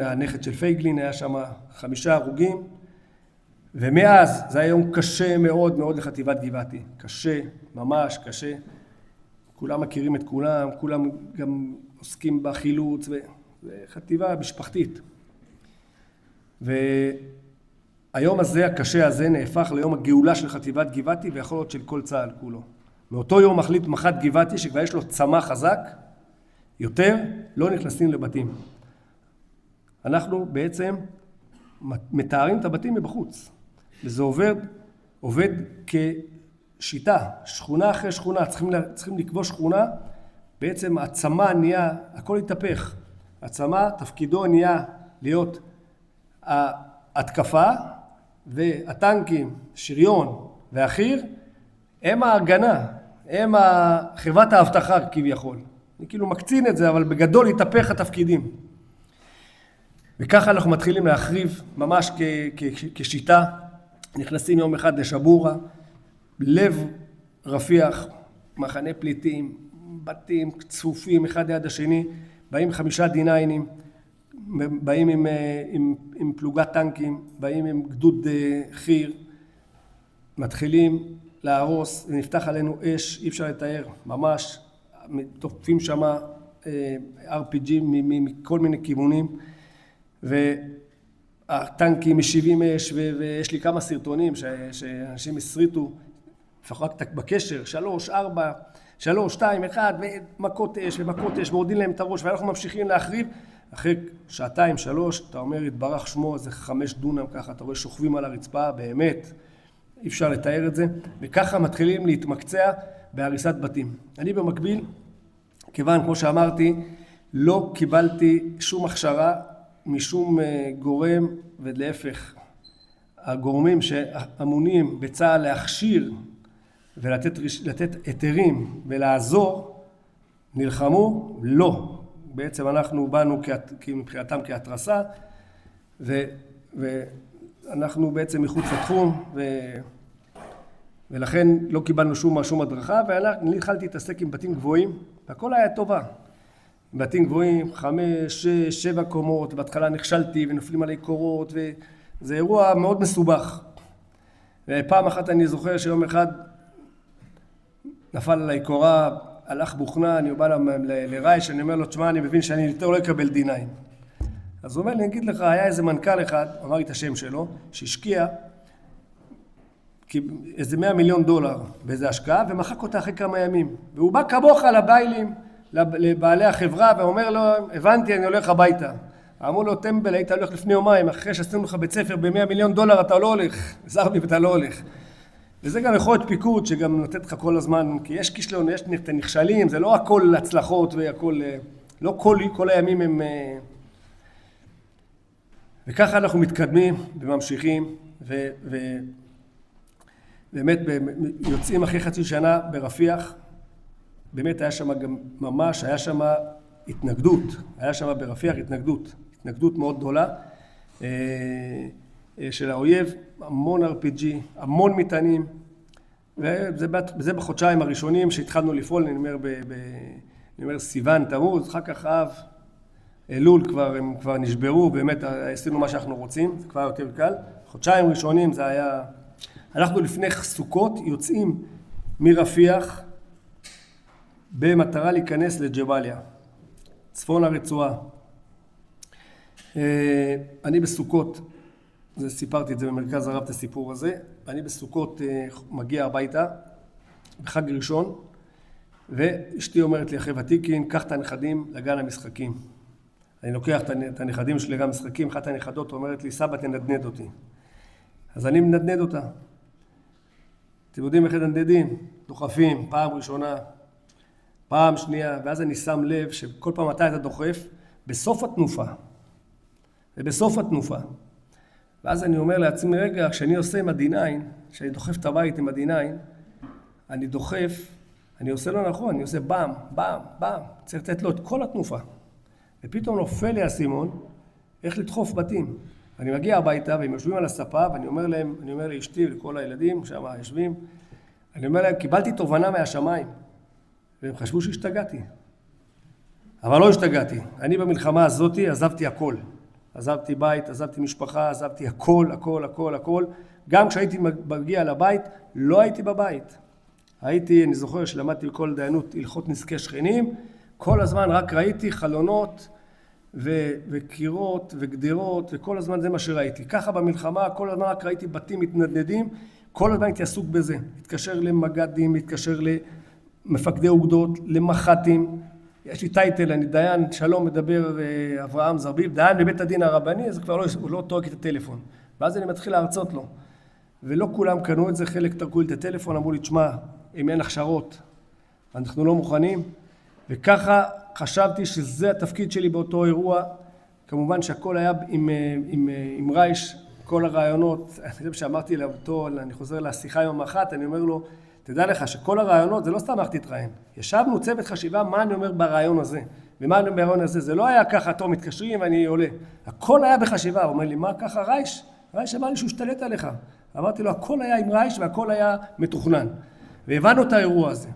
הנכד של פייגלין היה שם 5 הרוגים, ומאז זה היה יום קשה מאוד מאוד לחטיבת גבעתי, קשה, ממש קשה, כולם מכירים את כולם גם עוסקים בחילוץ, וחטיבה משפחתית. והיום הזה, הקשה הזה, נהפך ליום הגאולה של חטיבת גבעתי, ויכול להיות של כל צה"ל כולו. מאותו יום מחליט מח"ט גבעתי, שכבר יש לו צמא חזק, יותר לא נכנסים לבתים. אנחנו בעצם מתארים את הבתים מבחוץ. וזה עובד כשיטה, שכונה אחרי שכונה, צריכים לכבוש שכונה, בעצם הצמא נהיה, הכל התהפך. הצמ"ה תפקידו נהיה להיות ההתקפה, והטנקים, שריון והחי"ר, הם ההגנה, הם חברת האבטחה כביכול. אני כאילו מקצין את זה, אבל בגדול התהפך התפקידים. וככה אנחנו מתחילים להחריב ממש כשיטה. נכנסים יום אחד לשבורה, לב רפיח, מחנה פליטים, בתים צפופים אחד ליד השני, באים 5 דיניינים, באים עם פלוגת טנקים, באים עם גדוד חי"ר, מתחילים להרוס, ונפתח עלינו אש, אי אפשר לתאר, ממש, תופים שמה RPG מכל מיני כיוונים, והטנקים משיבים אש, ויש לי כמה סרטונים שאנשים הסריטו, לפחות בקשר, 3, 4, 3, 2, 1, ומכות אש ומכות אש, מורדים להם את הראש, ואנחנו ממשיכים להחריב. אחרי 2, 3, אתה אומר, התברך שמו, זה 5 דונם ככה, אתה רואה שוכבים על הרצפה, באמת, אי אפשר לתאר את זה, וככה מתחילים להתמקצע בהריסת בתים. אני במקביל, כיוון, כמו שאמרתי, לא קיבלתי שום הכשרה משום גורם, ולהפך, הגורמים שאמונים בצה"ל להכשיר ולתת היתרים ולעזור, נלחמו, לא. בעצם אנחנו באנו מבחינתם כהתרסה, ואנחנו בעצם מחוץ לתחום, ולכן לא קיבלנו שום הדרכה, ואני התחלתי להתעסק עם בתים גבוהים, והכל היה טובה. בתים גבוהים, 5, 6, 7 קומות, בהתחלה נכשלתי ונופלים עלי קורות, וזה אירוע מאוד מסובך. ופעם אחת אני זוכר שיום אחד נפל עלי קורה, הלך בוכנה, אני בא לרייש, אני אומר לו, תשמע, אני מבין שאני יותר לא אקבל D9. אז הוא אומר לי, אני אגיד לך, היה איזה מנכ"ל אחד, אמר לי את השם שלו, שהשקיע איזה $100 מיליון באיזה השקעה, ומחק אותה אחרי כמה ימים. והוא בא כמוך לביילים, לבעלי החברה, ואומר לו, הבנתי, אני הולך הביתה. אמרו לו, טמבל, היית הולך לפני יומיים, אחרי שעשינו לך בית ספר ב$100 מיליון, אתה לא הולך, זרמי ואתה לא הולך. וזה גם יכול להיות פיקוד שגם נותנת לך כל הזמן, כי יש כישלון, יש נכשלים, זה לא הכל הצלחות והכל, לא כל הימים הם... וככה אנחנו מתקדמים וממשיכים, ובאמת יוצאים אחרי חצי שנה ברפיח, באמת היה שם גם ממש, היה שם התנגדות, היה שם ברפיח התנגדות מאוד גדולה של האויב, המון RPG, המון מטענים, וזה בחודשיים הראשונים שהתחלנו לפעול, אני אומר סיוון, תמוז, אחר כך אב, אלול הם כבר נשברו, באמת עשינו מה שאנחנו רוצים, זה כבר יותר קל. חודשיים ראשונים זה היה, אנחנו לפני סוכות יוצאים מרפיח במטרה להיכנס לג'באליה, צפון הרצועה. אני בסוכות, סיפרתי את זה במרכז הרב את הסיפור הזה, אני בסוכות מגיע הביתה בחג ראשון, ואשתי אומרת לי אחרי ותיקין, קח את הנכדים לגן המשחקים. אני לוקח את הנכדים שלי לגן המשחקים, אחת הנכדות אומרת לי, סבא תנדנד אותי. אז אני מנדנד אותה. אתם יודעים איך לנדנדים? דוחפים, פעם ראשונה, פעם שנייה, ואז אני שם לב שכל פעם אתה דוחף, בסוף התנופה. ובסוף התנופה. ואז אני אומר לעצמי, רגע, כשאני עושה עם ה-D9, כשאני דוחף את הבית עם ה-D9, אני דוחף, אני עושה לא נכון, אני עושה בם, בם, בם, צריך לתת לו את כל התנופה. ופתאום נופל לי הסימון, איך לדחוף בתים. אני מגיע הביתה, והם יושבים על הספה, ואני אומר להם, אני אומר לאשתי ולכל הילדים, שם יושבים, אני אומר להם, קיבלתי תובנה מהשמיים, והם חשבו שהשתגעתי. אבל לא השתגעתי. אני במלחמה הזאת עזבתי הכל. עזבתי בית, עזבתי משפחה, עזבתי הכל, הכל, הכל, הכל. גם כשהייתי מגיע לבית, לא הייתי בבית. אני זוכר שלמדתי בכל דיינות הלכות נזקי שכנים, כל הזמן רק ראיתי חלונות וקירות וגדירות, וכל הזמן זה מה שראיתי. ככה במלחמה, כל הזמן רק ראיתי בתים מתנדנדים, כל הזמן הייתי עסוק בזה. התקשר למג"דים, התקשר למפקדי אוגדות, למח"טים. יש לי טייטל, אני דיין, שלום מדבר אברהם זרביב, דיין בבית הדין הרבני, אז כבר הוא לא תורק את הטלפון. ואז אני מתחיל להרצות לו. ולא כולם קנו את זה, חלק תרקו לי את הטלפון, אמרו לי, תשמע, אם אין הכשרות, אנחנו לא מוכנים. וככה חשבתי שזה התפקיד שלי באותו אירוע. כמובן שהכל היה עם רייש, כל הרעיונות. אני חושב שאמרתי לאותו, אני חוזר לשיחה יום אחת, אני אומר לו, תדע לך שכל הרעיונות, זה לא סתם איך תתראיין. ישבנו צוות חשיבה, מה אני אומר ברעיון הזה? ומה אני אומר ברעיון הזה? זה לא היה ככה, טוב, מתקשרים ואני עולה. הכל היה בחשיבה. הוא אומר לי, מה ככה רייש? רייש אמר לי שהוא השתלט עליך. אמרתי לו, הכל היה עם רייש והכל היה מתוכנן. והבנו את האירוע הזה.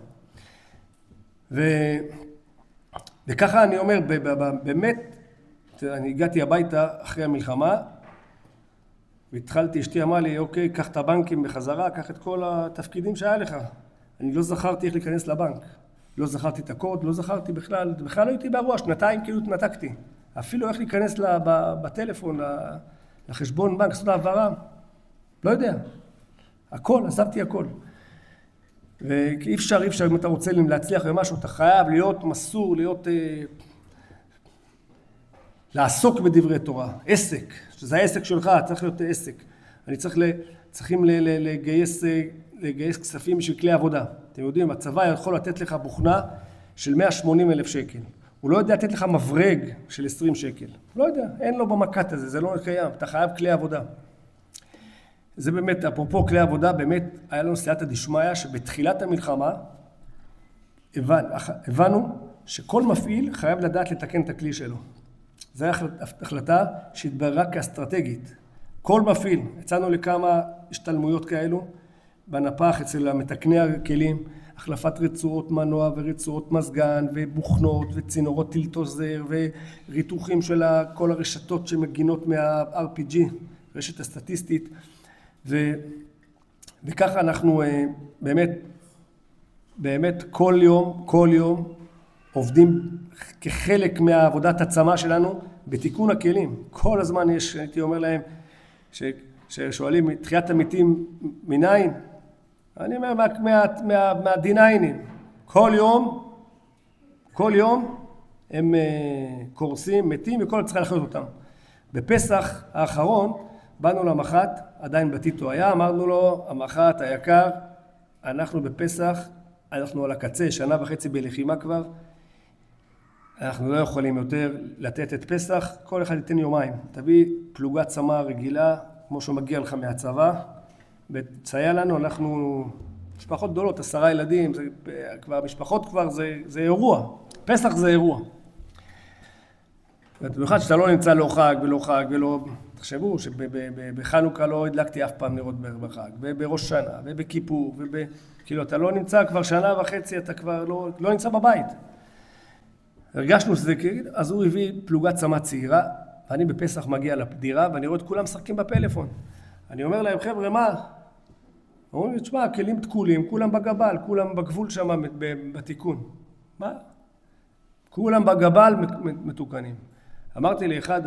וככה אני אומר, באמת, אני הגעתי הביתה אחרי המלחמה, והתחלתי, אשתי אמרה לי, אוקיי, קח את הבנקים בחזרה, קח את כל התפקידים שהיה לך. אני לא זכרתי איך להיכנס לבנק. לא זכרתי את הקוד, לא זכרתי בכלל לא הייתי באירוע, שנתיים כאילו התנתקתי. אפילו איך להיכנס בטלפון, לחשבון בנק, לעשות העברה, לא יודע. הכל, עזבתי הכל. ואי אפשר, אם אתה רוצה להצליח במשהו, אתה חייב להיות מסור, לעסוק בדברי תורה, עסק, שזה העסק שלך, צריך להיות עסק. צריכים לגייס כספים בשביל כלי עבודה. אתם יודעים, הצבא יכול לתת לך בוכנה של 180,000 שקל. הוא לא יודע לתת לך מברג של 20 שקל. לא יודע, אין לו במקט הזה, זה לא קיים, אתה חייב כלי עבודה. זה באמת, אפרופו כלי עבודה, באמת היה לנו סייעתא דשמיא שבתחילת המלחמה הבנו שכל מפעיל חייב לדעת לתקן את הכלי שלו. זו החלטה שהתבררה כאסטרטגית. כל מפעיל, יצאנו לכמה השתלמויות כאלו, בנפח אצל המתקני הכלים, החלפת רצועות מנוע ורצועות מזגן ובוכנות וצינורות טילטוזר וריתוחים של כל הרשתות שמגינות מה-RPG, רשת הסטטיסטית, וככה אנחנו באמת כל יום עובדים כחלק מהעבודת הצמא שלנו בתיקון הכלים. כל הזמן יש, הייתי אומר להם, ששואלים תחיית המתים מניין, אני אומר מהדיניינים. כל יום הם קורסים, מתים, וכל צריך לחיות אותם. בפסח האחרון באנו למח"ט, עדיין בטיטו היה, אמרנו לו, המח"ט היקר, אנחנו בפסח, אנחנו על הקצה, 1.5 שנה בלחימה כבר, אנחנו לא יכולים יותר לתת את פסח, כל אחד ייתן יומיים. תביא פלוגת צמא רגילה, כמו שמגיע לך מהצבא, ותסייע לנו, אנחנו משפחות גדולות, 10 ילדים, משפחות כבר, זה אירוע. פסח זה אירוע. במיוחד שאתה לא נמצא לא חג ולא... תחשבו שבחנוכה לא הדלקתי אף פעם נרות בחג, ובראש שנה, ובכיפור, כאילו אתה לא נמצא כבר 1.5 שנה, אתה כבר לא נמצא בבית. הרגשנו שזה כאילו, אז הוא הביא פלוגת צמא צעירה, ואני בפסח מגיע לדירה, ואני רואה את כולם משחקים בפלאפון. אני אומר להם, חבר'ה, מה? אומרים לי, תשמע, הכלים תקולים, כולם בגבל, כולם בגבול שם בתיקון. מה? כולם בגבל מתוקנים. אמרתי לאחד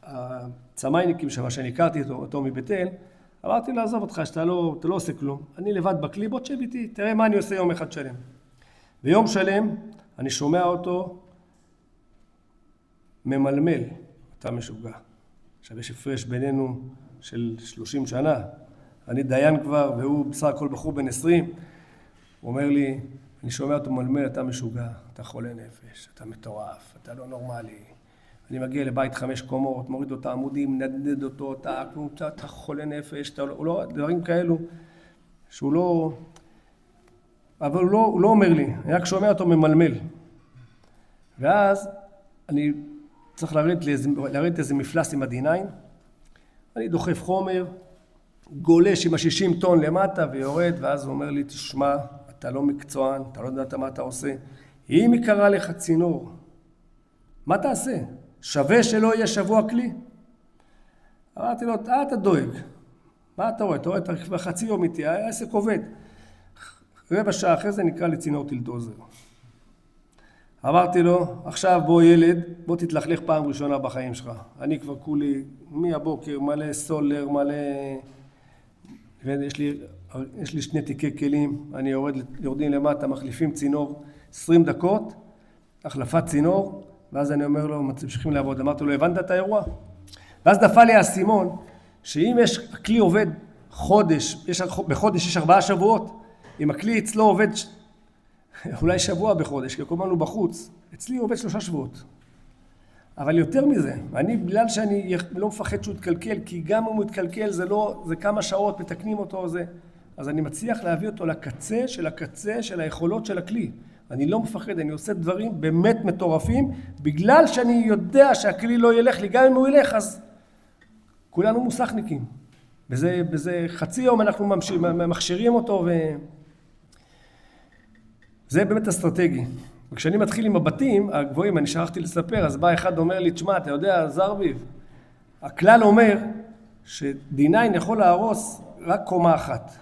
הצמאיניקים שם, שאני הכרתי אותו מבית אל, אמרתי לו, עזוב אותך, שאתה לא עושה כלום. אני לבד בכלי, בוא תשב איתי, תראה מה אני עושה יום אחד שלם. ויום שלם, אני שומע אותו ממלמל, אתה משוגע. עכשיו יש הפרש בינינו של 30 שנה, אני דיין כבר והוא בסך הכל בחור בן 20, הוא אומר לי, אני שומע אותו ממלמל, אתה משוגע, אתה חולה נפש, אתה מטורף, אתה לא נורמלי. אני מגיע לבית 5 קומות, מוריד אותו עמודים, נדנד אותו, אתה חולה נפש, הוא לא, דברים כאלו שהוא לא... אבל הוא לא אומר לי, אני רק שומע אותו ממלמל. ואז אני צריך לרדת איזה מפלס עם ה-D9, אני דוחף חומר, גולש עם ה-60 טון למטה ויורד, ואז הוא אומר לי, תשמע, אתה לא מקצוען, אתה לא יודעת מה אתה עושה. אם היא קרא לך צינור, מה תעשה? שווה שלא יהיה שבוע כלי? אמרתי לו, אתה דואג. מה אתה רואה? אתה רואה, אתה כבר חצי יום איתי, העסק עובד. 15 שעה אחרי זה נקרא לי צינור טילטוזר. אמרתי לו, עכשיו בוא ילד, בוא תתלכלך פעם ראשונה בחיים שלך. אני כבר כולי, מהבוקר, מלא סולר, מלא... יש לי 2 תיקי כלים, אני יורדים למטה, מחליפים צינור 20 דקות, החלפת צינור, ואז אני אומר לו, ממשיכים לעבוד. אמרתי לו, הבנת את האירוע? ואז נפל לי האסימון, שאם הכלי עובד חודש, בחודש יש 4 שבועות, אם הכלי אצלו עובד אולי שבוע בחודש, כי כל הזמן הוא בחוץ, אצלי הוא עובד 3 שבועות. אבל יותר מזה, בגלל שאני לא מפחד שהוא יתקלקל, כי גם אם הוא יתקלקל זה כמה שעות, מתקנים אותו, אז אני מצליח להביא אותו לקצה של היכולות של הכלי. אני לא מפחד, אני עושה דברים באמת מטורפים, בגלל שאני יודע שהכלי לא ילך לי, גם אם הוא ילך, אז כולנו מוסכניקים. בזה חצי יום אנחנו מכשירים אותו, זה באמת אסטרטגי. וכשאני מתחיל עם הבתים הגבוהים, אני שכחתי לספר, אז בא אחד אומר לי, תשמע, אתה יודע, זרביב, הכלל אומר ש-D9 יכול להרוס רק קומה אחת.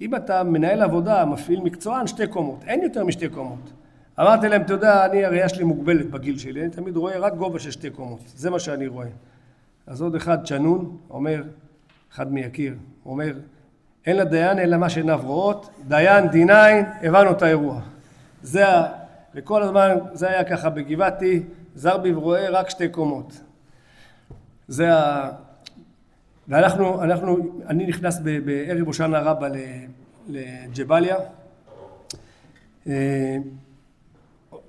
אם אתה מנהל עבודה, מפעיל מקצוען, 2 קומות, אין יותר מ2 קומות. אמרתי להם, אתה יודע, הראייה שלי מוגבלת בגיל שלי, אני תמיד רואה רק גובה של 2 קומות, זה מה שאני רואה. אז עוד אחד צ'נון, אומר, אחד מיקיר, אומר, אין לדיין אלא מה שעיניו רואות, דיין, D9, הבנו את האירוע. וכל הזמן זה היה ככה בגבעתי, זרביב רואה רק 2 קומות. אני נכנס בערב הושענא רבה לג'באליה.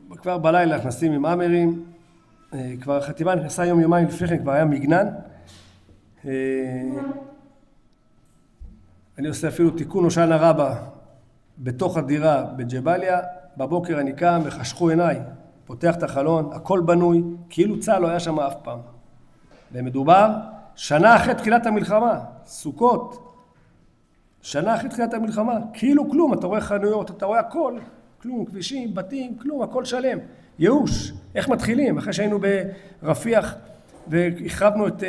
כבר בלילה נכנסים עם אמרים, כבר החטיבה נכנסה יום-יומיים לפני כן, כבר היה מגנן. אני עושה אפילו תיקון הושענא רבה בתוך הדירה בג'באליה. בבוקר אני קם וחשכו עיניי, פותח את החלון, הכל בנוי, כאילו צה"ל לא היה שם אף פעם. ומדובר שנה אחרי תחילת המלחמה, סוכות, שנה אחרי תחילת המלחמה, כאילו כלום, אתה רואה חנויות, אתה רואה הכל, כלום, כבישים, בתים, כלום, הכל שלם. ייאוש, איך מתחילים? אחרי שהיינו ברפיח והחרבנו את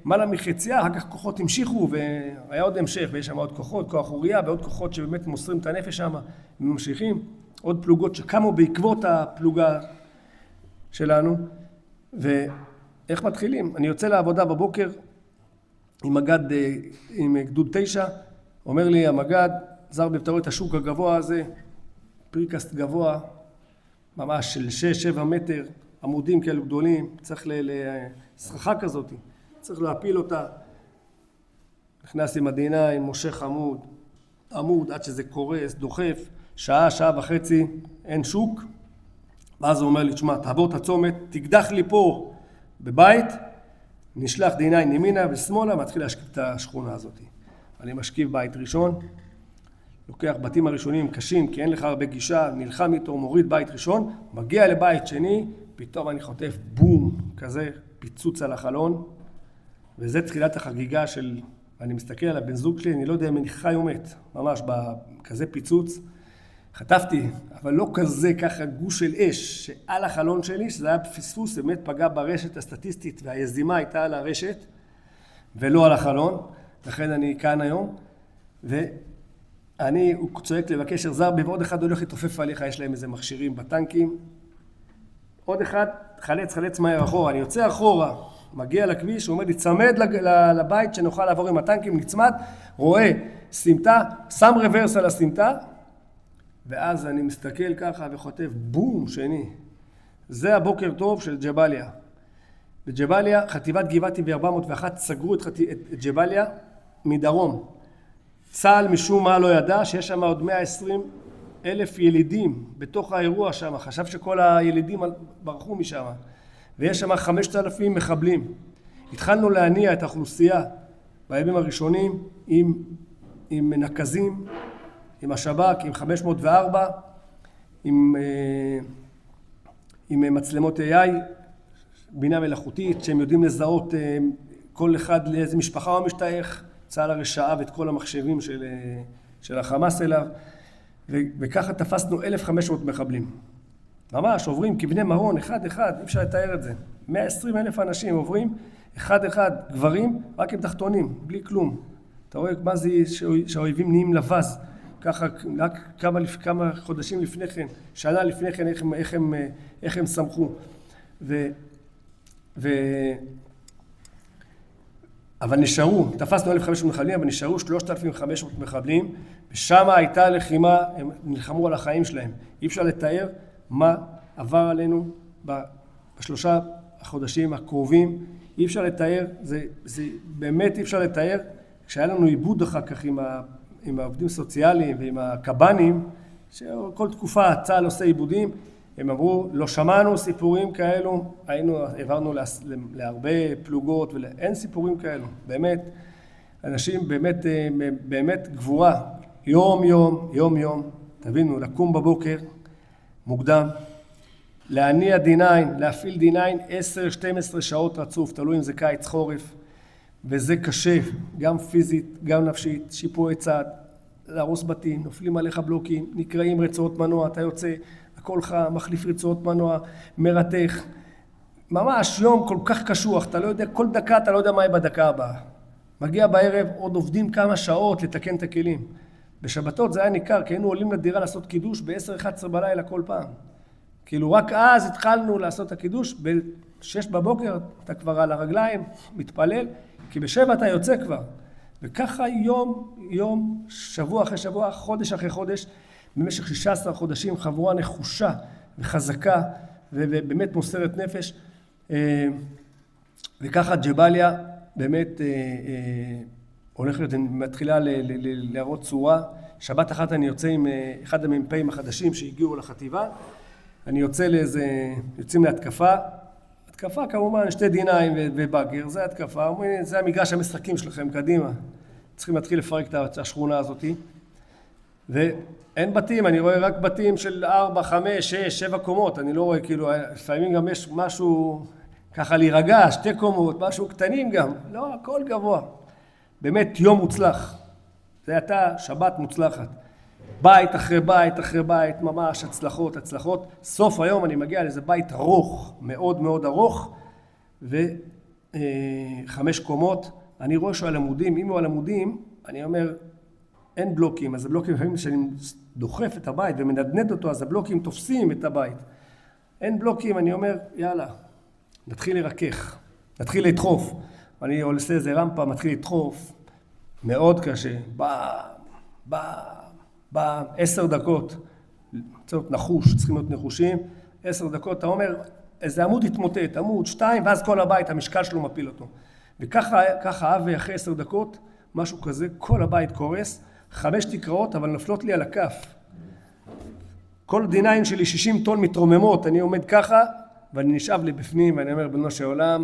מעלה מחציה, אחר כך כוחות המשיכו והיה עוד המשך, ויש שם עוד כוחות, כוח אוריה ועוד כוחות שבאמת מוסרים את הנפש שם, ממשיכים. עוד פלוגות שקמו בעקבות הפלוגה שלנו. ואיך מתחילים? אני יוצא לעבודה בבוקר עם מג"ד, עם גדוד 9, אומר לי המג"ד, זרביב, אתה רואה את השוק הגבוה הזה, פריקסט גבוה, ממש של 6-7 מטר, עמודים כאלו גדולים, צריך לסככה כזאת, צריך להפיל אותה. נכנס עם ה-D9, מושך עמוד עד שזה קורס, דוחף, שעה וחצי, אין שוק. ואז הוא אומר לי, תשמע, תעבור את הצומת, תקדח לי פה בבית, נשלח D9 ימינה ושמאלה, מתחיל להשקיב את השכונה הזאת. אני משקיב בית ראשון, לוקח בתים הראשונים קשים, כי אין לך הרבה גישה, נלחם איתו, מוריד בית ראשון, מגיע לבית שני, פתאום אני חוטף בום, כזה פיצוץ על החלון, וזה תחילת החגיגה של, אני מסתכל על הבן זוג שלי, אני לא יודע אם אני חי או מת, ממש בכזה פיצוץ, חטפתי, אבל לא כזה, ככה גוש של אש שעל החלון שלי, שזה היה פספוס, באמת פגע ברשת הסטטיסטית, והיזימה הייתה על הרשת, ולא על החלון, לכן אני כאן היום, הוא צועק לבקש זרביב, ועוד אחד הולך להתעופף עליך, יש להם איזה מכשירים בטנקים, עוד אחד, חלץ מהר אחורה, אני יוצא אחורה, מגיע לכביש, הוא אומר לי, צמד לבית שנוכל לעבור עם הטנקים, נצמד, רואה סמטה, שם רוורס על הסמטה, ואז אני מסתכל ככה וחוטף בום שני. זה הבוקר טוב של ג'באליה. בג'באליה, חטיבת גבעתי ו-401 סגרו את ג'באליה מדרום. צה"ל משום מה לא ידע שיש שם עוד 120,000 ילידים בתוך האירוע שם. חשב שכל הילידים ברחו משם. ויש שם 5,000 מחבלים. התחלנו להניע את האוכלוסייה בימים הראשונים עם נקזים, עם השב"כ, עם 504, עם מצלמות AI, בינה מלאכותית, שהם יודעים לזהות כל אחד לאיזה משפחה הוא משתייך. צה"ל הרי שאב את כל המחשבים של החמאס אליו, וככה תפסנו 1,500 מחבלים. ממש עוברים כבני מרון, אחד, אי אפשר לתאר את זה. 120,000 אנשים עוברים, אחד, גברים, רק עם תחתונים, בלי כלום. אתה רואה מה זה שהאויבים נהיים לבז, ככה רק כמה חודשים לפני כן, שנה לפני כן, איך הם שמחו. אבל נשארו, תפסנו 1,500 מחבלים, אבל נשארו 3,500 מחבלים, ושם הייתה לחימה, הם נלחמו על החיים שלהם. אי אפשר לתאר מה עבר עלינו בשלושה החודשים הקרובים, אי אפשר לתאר, זה באמת אי אפשר לתאר, כשהיה לנו עיבוד אחר כך עם העובדים סוציאליים ועם הקב"נים, שכל תקופה צה"ל עושה עיבודים, הם אמרו, לא שמענו סיפורים כאלו, העברנו להרבה פלוגות, אין סיפורים כאלו, באמת, אנשים באמת גבורה, יום יום, תבינו, לקום בבוקר מוקדם, להניע D9, להפעיל D9 10-12 שעות רצוף, תלוי אם זה קיץ חורף, וזה קשה, גם פיזית, גם נפשית, שיפועי צד, להרוס בתים, נופלים עליך בלוקים, נקראים רצועות מנוע, אתה יוצא, הכל חם, מחליף רצועות מנוע, מרתך, ממש יום כל כך קשוח, אתה לא יודע, כל דקה אתה לא יודע מה יהיה בדקה הבאה. מגיע בערב, עוד עובדים כמה שעות לתקן את הכלים. בשבתות זה היה ניכר, כי היינו עולים לדירה לעשות קידוש ב-10-11 בלילה כל פעם. כאילו רק אז התחלנו לעשות את הקידוש, ב-6 בבוקר אתה כבר על הרגליים, מתפלל, כי ב-7 אתה יוצא כבר. וככה יום, שבוע אחרי שבוע, חודש אחרי חודש, במשך 16 חודשים, חבורה נחושה וחזקה, ובאמת מוסרת נפש. וככה ג'באליה באמת הולכת, מתחילה להראות צורה. שבת אחת אני יוצא עם אחד המ"פים החדשים שהגיעו לחטיבה, אני יוצאים להתקפה, התקפה כמובן, 2 D9 ובאגר, זה התקפה, זה המגרש המשחקים שלכם, קדימה. צריכים להתחיל לפרק את השכונה הזאת. ואין בתים, אני רואה רק בתים של 4, 5, 6, 7 קומות, אני לא רואה כאילו, לפעמים גם יש משהו ככה להירגע, 2 קומות, משהו קטנים גם, לא, הכל גבוה. באמת יום מוצלח, זה הייתה שבת מוצלחת. בית אחרי בית אחרי בית, ממש הצלחות. סוף היום אני מגיע לאיזה בית ארוך, מאוד ארוך, ו5 קומות. אני רואה שהוא על עמודים, אם הוא על עמודים, אני אומר, אין בלוקים, אז הבלוקים לפעמים שאני דוחף את הבית ומנדנד אותו, אז הבלוקים תופסים את הבית. אין בלוקים, אני אומר, יאללה, נתחיל לרכך, נתחיל לדחוף. אני עושה איזה רמפה, מתחיל לדחוף, מאוד קשה, בא 10 דקות, צריך להיות נחוש, צריכים להיות נחושים, 10 דקות, אתה אומר, איזה עמוד יתמוטט, עמוד 2, ואז כל הבית, המשקל שלו מפיל אותו. וככה אבי אחרי 10 דקות, משהו כזה, כל הבית קורס, 5 תקראות, אבל נפלות לי על הכף. כל D9 שלי 60 טון מתרוממות, אני עומד ככה, ואני נשאב לי בפנים, ואני אומר, בנו של עולם,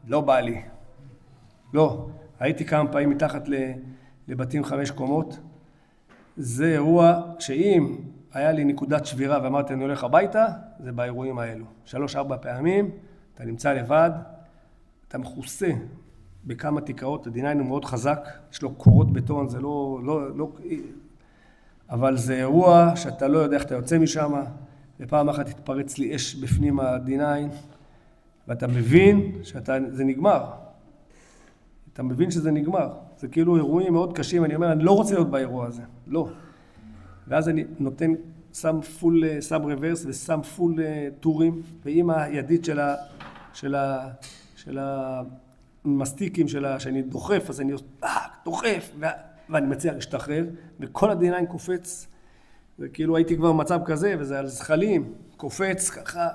לא בא לי. לא, הייתי כמה פעמים מתחת לבתים 5 קומות, זה אירוע שאם היה לי נקודת שבירה ואמרתי אני הולך הביתה, זה באירועים האלו. 3-4 פעמים, אתה נמצא לבד, אתה מכוסה בכמה תקרות, ה-D9 הוא מאוד חזק, יש לו קורות בטון, זה לא, אבל זה אירוע שאתה לא יודע איך אתה יוצא משם, ופעם אחת התפרץ לי אש בפנים ה-D9, ואתה מבין שזה נגמר. אתה מבין שזה נגמר. זה כאילו אירועים מאוד קשים, אני אומר, אני לא רוצה להיות באירוע הזה, לא. ואז אני נותן, שם רוורס ושם פול טורים, ועם הידית של המסטיקים שאני דוחף, אז אני דוחף, ואני מציע להשתחרר, וכל ה-D9 קופץ, וכאילו הייתי כבר במצב כזה, וזה על זחלים, קופץ ככה.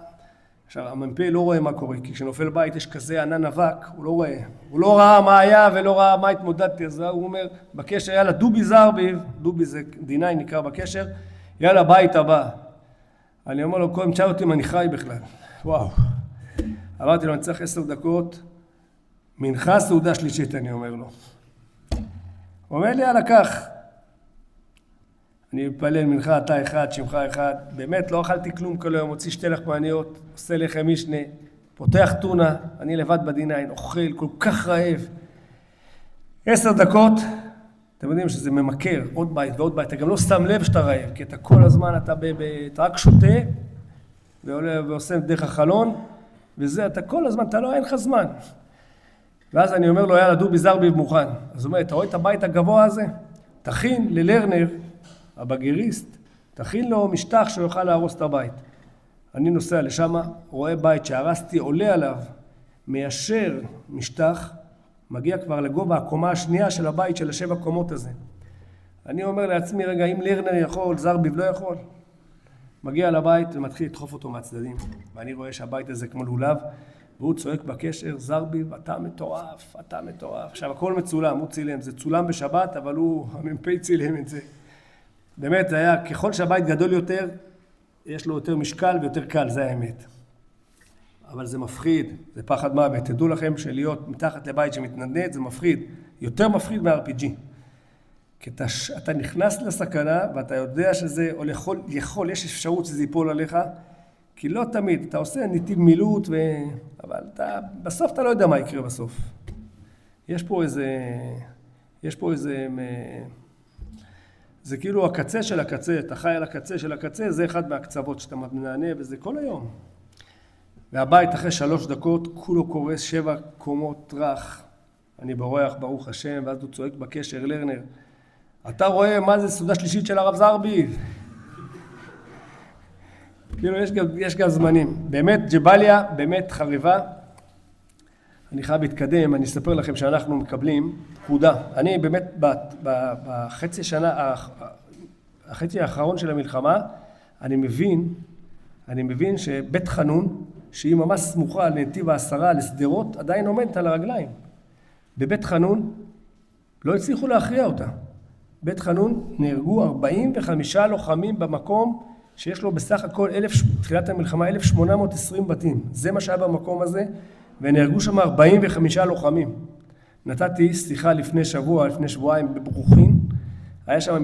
עכשיו, המ"פ לא רואה מה קורה, כי כשנופל בית יש כזה ענן אבק, הוא לא רואה. הוא לא ראה מה היה ולא ראה מה התמודדתי, אז הוא אומר, בקשר, יאללה, דובי זרביב, דובי זה D9 נקרא בקשר, יאללה, בית הבא. אני אומר לו, קודם תשאל אותי אם אני חי בכלל. וואו. אמרתי לו, אני צריך 10 דקות, מנחה סעודה שלישית, אני אומר לו. הוא אומר לי, יאללה, כך. אני מפלל מנחה, אתה אחד, שמך אחד, באמת לא אכלתי כלום כל היום, מוציא 2 לחמניות, עושה לחם משנה, פותח טונה, אני לבד ב-D9, אוכל, כל כך רעב. 10 דקות, אתם יודעים שזה ממכר, עוד בית ועוד בית, אתה גם לא שם לב שאתה רעב, כי אתה כל הזמן, אתה רק שותה, ועושה דרך החלון, וזה, אתה כל הזמן, אין לך זמן. ואז אני אומר לו, יאללה, דובי זרביב מוכן. אז הוא אומר, אתה רואה את הבית הגבוה הזה? תכין ללרנר, הבגריסט, תכין לו משטח שיוכל להרוס את הבית. אני נוסע לשם, רואה בית שהרסתי, עולה עליו, מיישר משטח, מגיע כבר לגובה הקומה השנייה של הבית של 7 קומות הזה. אני אומר לעצמי, רגע, אם לרנר יכול, זרביב לא יכול. מגיע לבית ומתחיל לדחוף אותו מהצדדים. ואני רואה שהבית הזה כמו לולב, והוא צועק בקשר, זרביב, אתה מטורף, אתה מטורף. עכשיו, הכל מצולם, הוא צילם, זה צולם בשבת, אבל המ"פ צילם את זה. באמת, זה היה, ככל שהבית גדול יותר, יש לו יותר משקל ויותר קל, זה האמת. אבל זה מפחיד, זה פחד מוות. תדעו לכם שלהיות מתחת לבית שמתנדנד זה מפחיד, יותר מפחיד מה-RPG. כי אתה נכנס לסכנה ואתה יודע שזה, או יש אפשרות שזה ייפול עליך, כי לא תמיד, אתה עושה נתיב מילוט, אבל בסוף אתה לא יודע מה יקרה בסוף. יש פה איזה, זה כאילו הקצה של הקצה, אתה חי על הקצה של הקצה, זה אחד מהקצוות שאתה מנענה, וזה כל היום. והבית אחרי 3 דקות, כולו קורס 7 קומות רך. אני בורח, ברוך השם, ואז הוא צועק בקשר, לרנר, אתה רואה מה זה סעודה שלישית של הרב זרבי? כאילו יש גם זמנים. באמת ג'באליה, באמת חריבה. אני חייב להתקדם, אני אספר לכם שאנחנו מקבלים פקודה. אני באמת החצי האחרון של המלחמה, אני מבין שבית חנון, שהיא ממש סמוכה לנתיב העשרה, לסדרות, עדיין עומדת על הרגליים. בבית חנון לא הצליחו להכריע אותה. בית חנון נהרגו 45 לוחמים במקום שיש לו בסך הכל תחילת המלחמה 1820 בתים. זה מה שהיה במקום הזה, ונהרגו שם 45 לוחמים. נתתי שיחה לפני שבועיים בברוכין, היה שם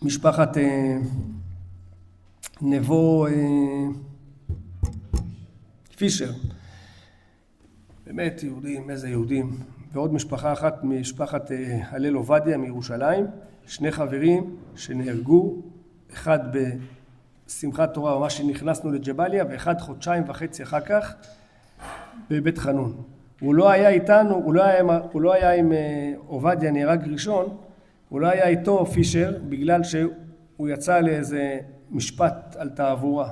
משפחת נבו פישר. באמת יהודים, איזה יהודים. ועוד משפחה אחת, משפחת הלל עובדיה מירושלים, 2 חברים שנהרגו, אחד בשמחת תורה ממש שנכנסנו לג'באליה, ואחד 1.5 חודשים אחר כך בבית חנון. הוא לא היה איתנו, הוא לא היה עם עובדיה נהרג ראשון, הוא לא היה איתו פישר, בגלל שהוא יצא לאיזה משפט על תעבורה.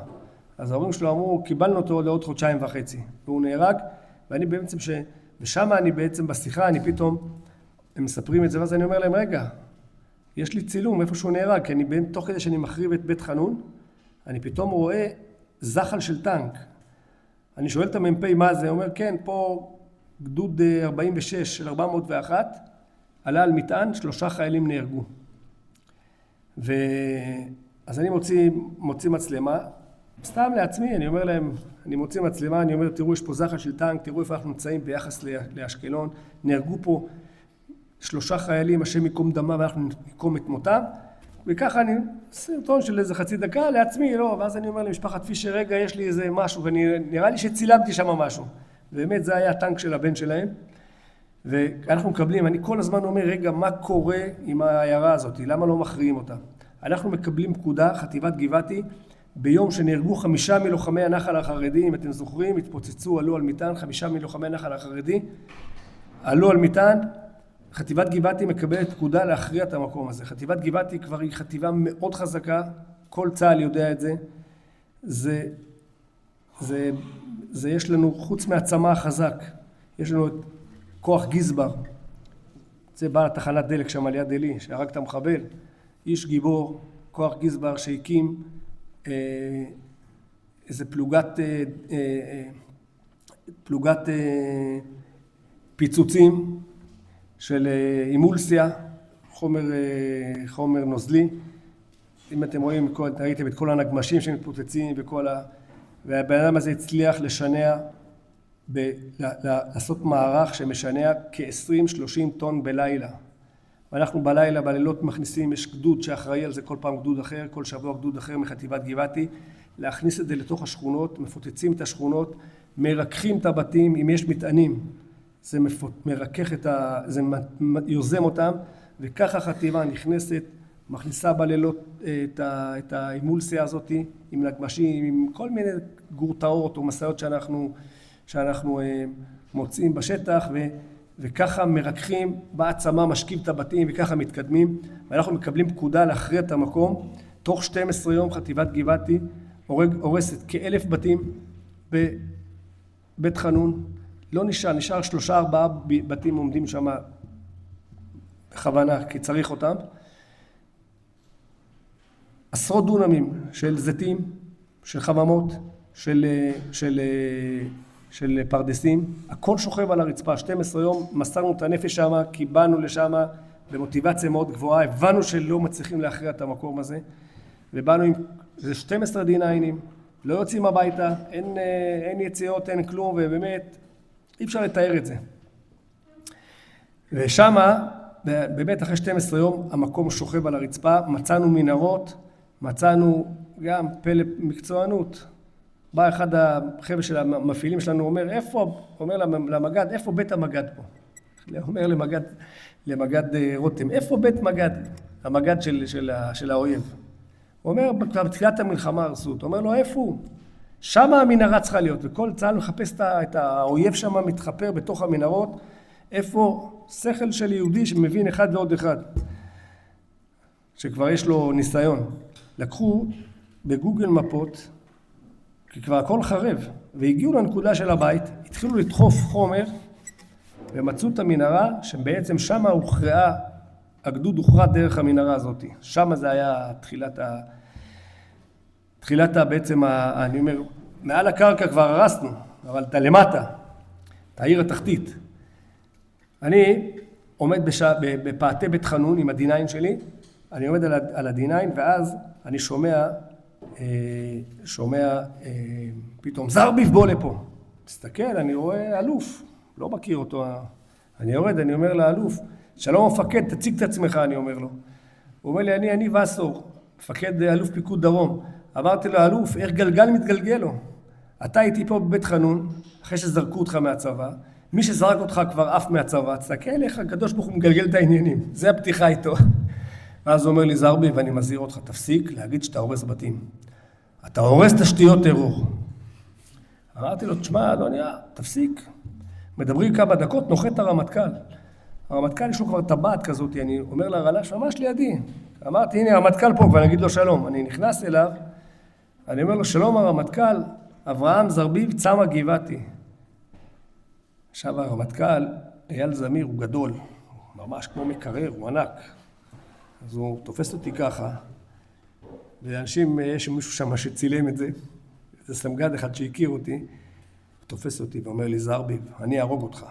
אז ההורים שלו אמרו, קיבלנו אותו לעוד 1.5 חודשים, והוא נהרג, ואני ושם אני בעצם בשיחה, אני פתאום, הם מספרים את זה, ואז אני אומר להם, רגע, יש לי צילום איפה שהוא נהרג, כי תוך כדי שאני מחריב את בית חנון, אני פתאום רואה זחל של טנק. אני שואל את המ"פ מה זה, הוא אומר, כן, פה גדוד 46 של 401, עלה על מטען, 3 חיילים נהרגו. אז אני מוציא מצלמה, סתם לעצמי, אני אומר להם, אני מוציא מצלמה, אני אומר, תראו, יש פה זחל של טנק, תראו איפה אנחנו נמצאים ביחס לאשקלון, נהרגו פה 3 חיילים, השם יקום דמה, ואנחנו נקום את מותם, וככה אני סרטון של איזה חצי דקה לעצמי, לא, ואז אני אומר למשפחת פישר, רגע, יש לי איזה משהו, ונראה לי שצילמתי שם משהו, ובאמת זה היה הטנק של הבן שלהם, ואנחנו מקבלים, אני כל הזמן אומר, רגע, מה קורה עם העיירה הזאת, למה לא מכריעים אותה? אנחנו מקבלים פקודה, חטיבת גבעתי, ביום שנהרגו 5 מלוחמי הנחל החרדי, אם אתם זוכרים, התפוצצו, עלו על מטען, 5 מלוחמי הנחל החרדי, עלו על מטען, חטיבת גבעתי מקבלת פקודה להכריע את המקום הזה. חטיבת גבעתי כבר היא חטיבה מאוד חזקה, כל צה"ל יודע את זה. זה יש לנו, חוץ מהצמא החזק, יש לנו את כוח גזבר, זה בא לתחנת דלק שם על יד אלי, שהרג את המחבל, איש גיבור, כוח גזבר שהקים איזה פלוגת פיצוצים של אימולסיה, חומר נוזלי. אם אתם רואים, ראיתם את כל הנגמשים שמתפוצצים והבן אדם הזה הצליח לשנע, לעשות מערך שמשנע כ-20-30 טון בלילה. ואנחנו בלילות מכניסים, יש גדוד שאחראי על זה, כל פעם גדוד אחר, כל שבוע גדוד אחר מחטיבת גבעתי, להכניס את זה לתוך השכונות, מפוצצים את השכונות, מרככים את הבתים, אם יש מטענים, זה מרכך זה יוזם אותם, וככה החטיבה נכנסת, מכניסה בלילות את האימולסיה הזאת, עם נגמשים, עם כל מיני גורטאות או מסעות שאנחנו מוצאים בשטח, וככה מרככים, בעצמה משקיב את הבתים, וככה מתקדמים, ואנחנו מקבלים פקודה להכריע את המקום. תוך 12 יום חטיבת גבעתי הורסת כ1,000 בתים בבית חנון. לא נשאר 3-4 בתים עומדים שם בכוונה, כי צריך אותם. עשרות דונמים של זיתים, של חממות, של פרדסים, הכל שוכב על הרצפה. 12 יום מסרנו את הנפש שם, קיבלנו לשם במוטיבציה מאוד גבוהה, הבנו שלא מצליחים להכריע את המקום הזה, ובאנו עם זה 12 D9, לא יוצאים הביתה, אין יציאות, אין כלום, ובאמת אי אפשר לתאר את זה. ושמה, באמת אחרי 12 יום, המקום שוכב על הרצפה, מצאנו מנהרות, מצאנו גם פלא מקצוענות. בא אחד החבר'ה של המפעילים שלנו, אומר, אומר למגד, איפה בית המגד פה? אומר למגד רותם, איפה בית מגד? המגד של האויב. הוא אומר, בתחילת המלחמה הרסו אותו. אומר לו, איפה הוא? שמה המנהרה צריכה להיות, וכל צה"ל מחפש את האויב שמה מתחפר בתוך המנהרות, איפה שכל של יהודי שמבין אחד ועוד אחד, שכבר יש לו ניסיון. לקחו בגוגל מפות, כי כבר הכל חרב, והגיעו לנקודה של הבית, התחילו לדחוף חומר, ומצאו את המנהרה, שבעצם שמה הוכרעה, הגדוד הוכרע דרך המנהרה הזאת. שמה זה היה תחילת בעצם, אני אומר, מעל הקרקע כבר הרסנו, אבל אתה למטה, את העיר התחתית. אני עומד בפאתי בית חנון עם ה-D9 שלי, אני עומד על ה-D9, ואז אני שומע פתאום, זרביב בוא לפה. מסתכל, אני רואה אלוף, לא מכיר אותו. אני יורד, אני אומר לאלוף, שלום המפקד, תציג את עצמך, אני אומר לו. הוא אומר לי, אני וסור, מפקד אלוף פיקוד דרום. אמרתי לו, אלוף, איך גלגל מתגלגל לו? אתה איתי פה בבית חנון, אחרי שזרקו אותך מהצבא, מי שזרק אותך כבר עף מהצבא, תסתכל איך הקדוש ברוך הוא מגלגל את העניינים. זה הפתיחה איתו. ואז הוא אומר לי, זרבי, ואני מזהיר אותך, תפסיק להגיד שאתה הורס בתים. אתה הורס תשתיות טרור. אמרתי לו, תשמע, אדוני, תפסיק. מדברים כמה דקות, נוחת הרמטכ"ל. הרמטכ"ל יש לו כבר טבעת כזאת, אני אומר לרל"ש, ממש לידי. אמרתי, הנה הרמטכ"ל פה, ואני אגיד לו שלום. אני נכנס אליו, אני אומר לו, שלום הרמטכ"ל, אברהם זרביב צמא גבעתי. עכשיו הרמטכ"ל, אייל זמיר, הוא גדול, הוא ממש כמו מקרר, הוא ענק. אז הוא תופס אותי ככה, ואנשים, יש מישהו שם שצילם את זה, זה סמג"ד אחד שהכיר אותי, הוא תופס אותי ואומר לי, זרביב, אני אהרוג אותך.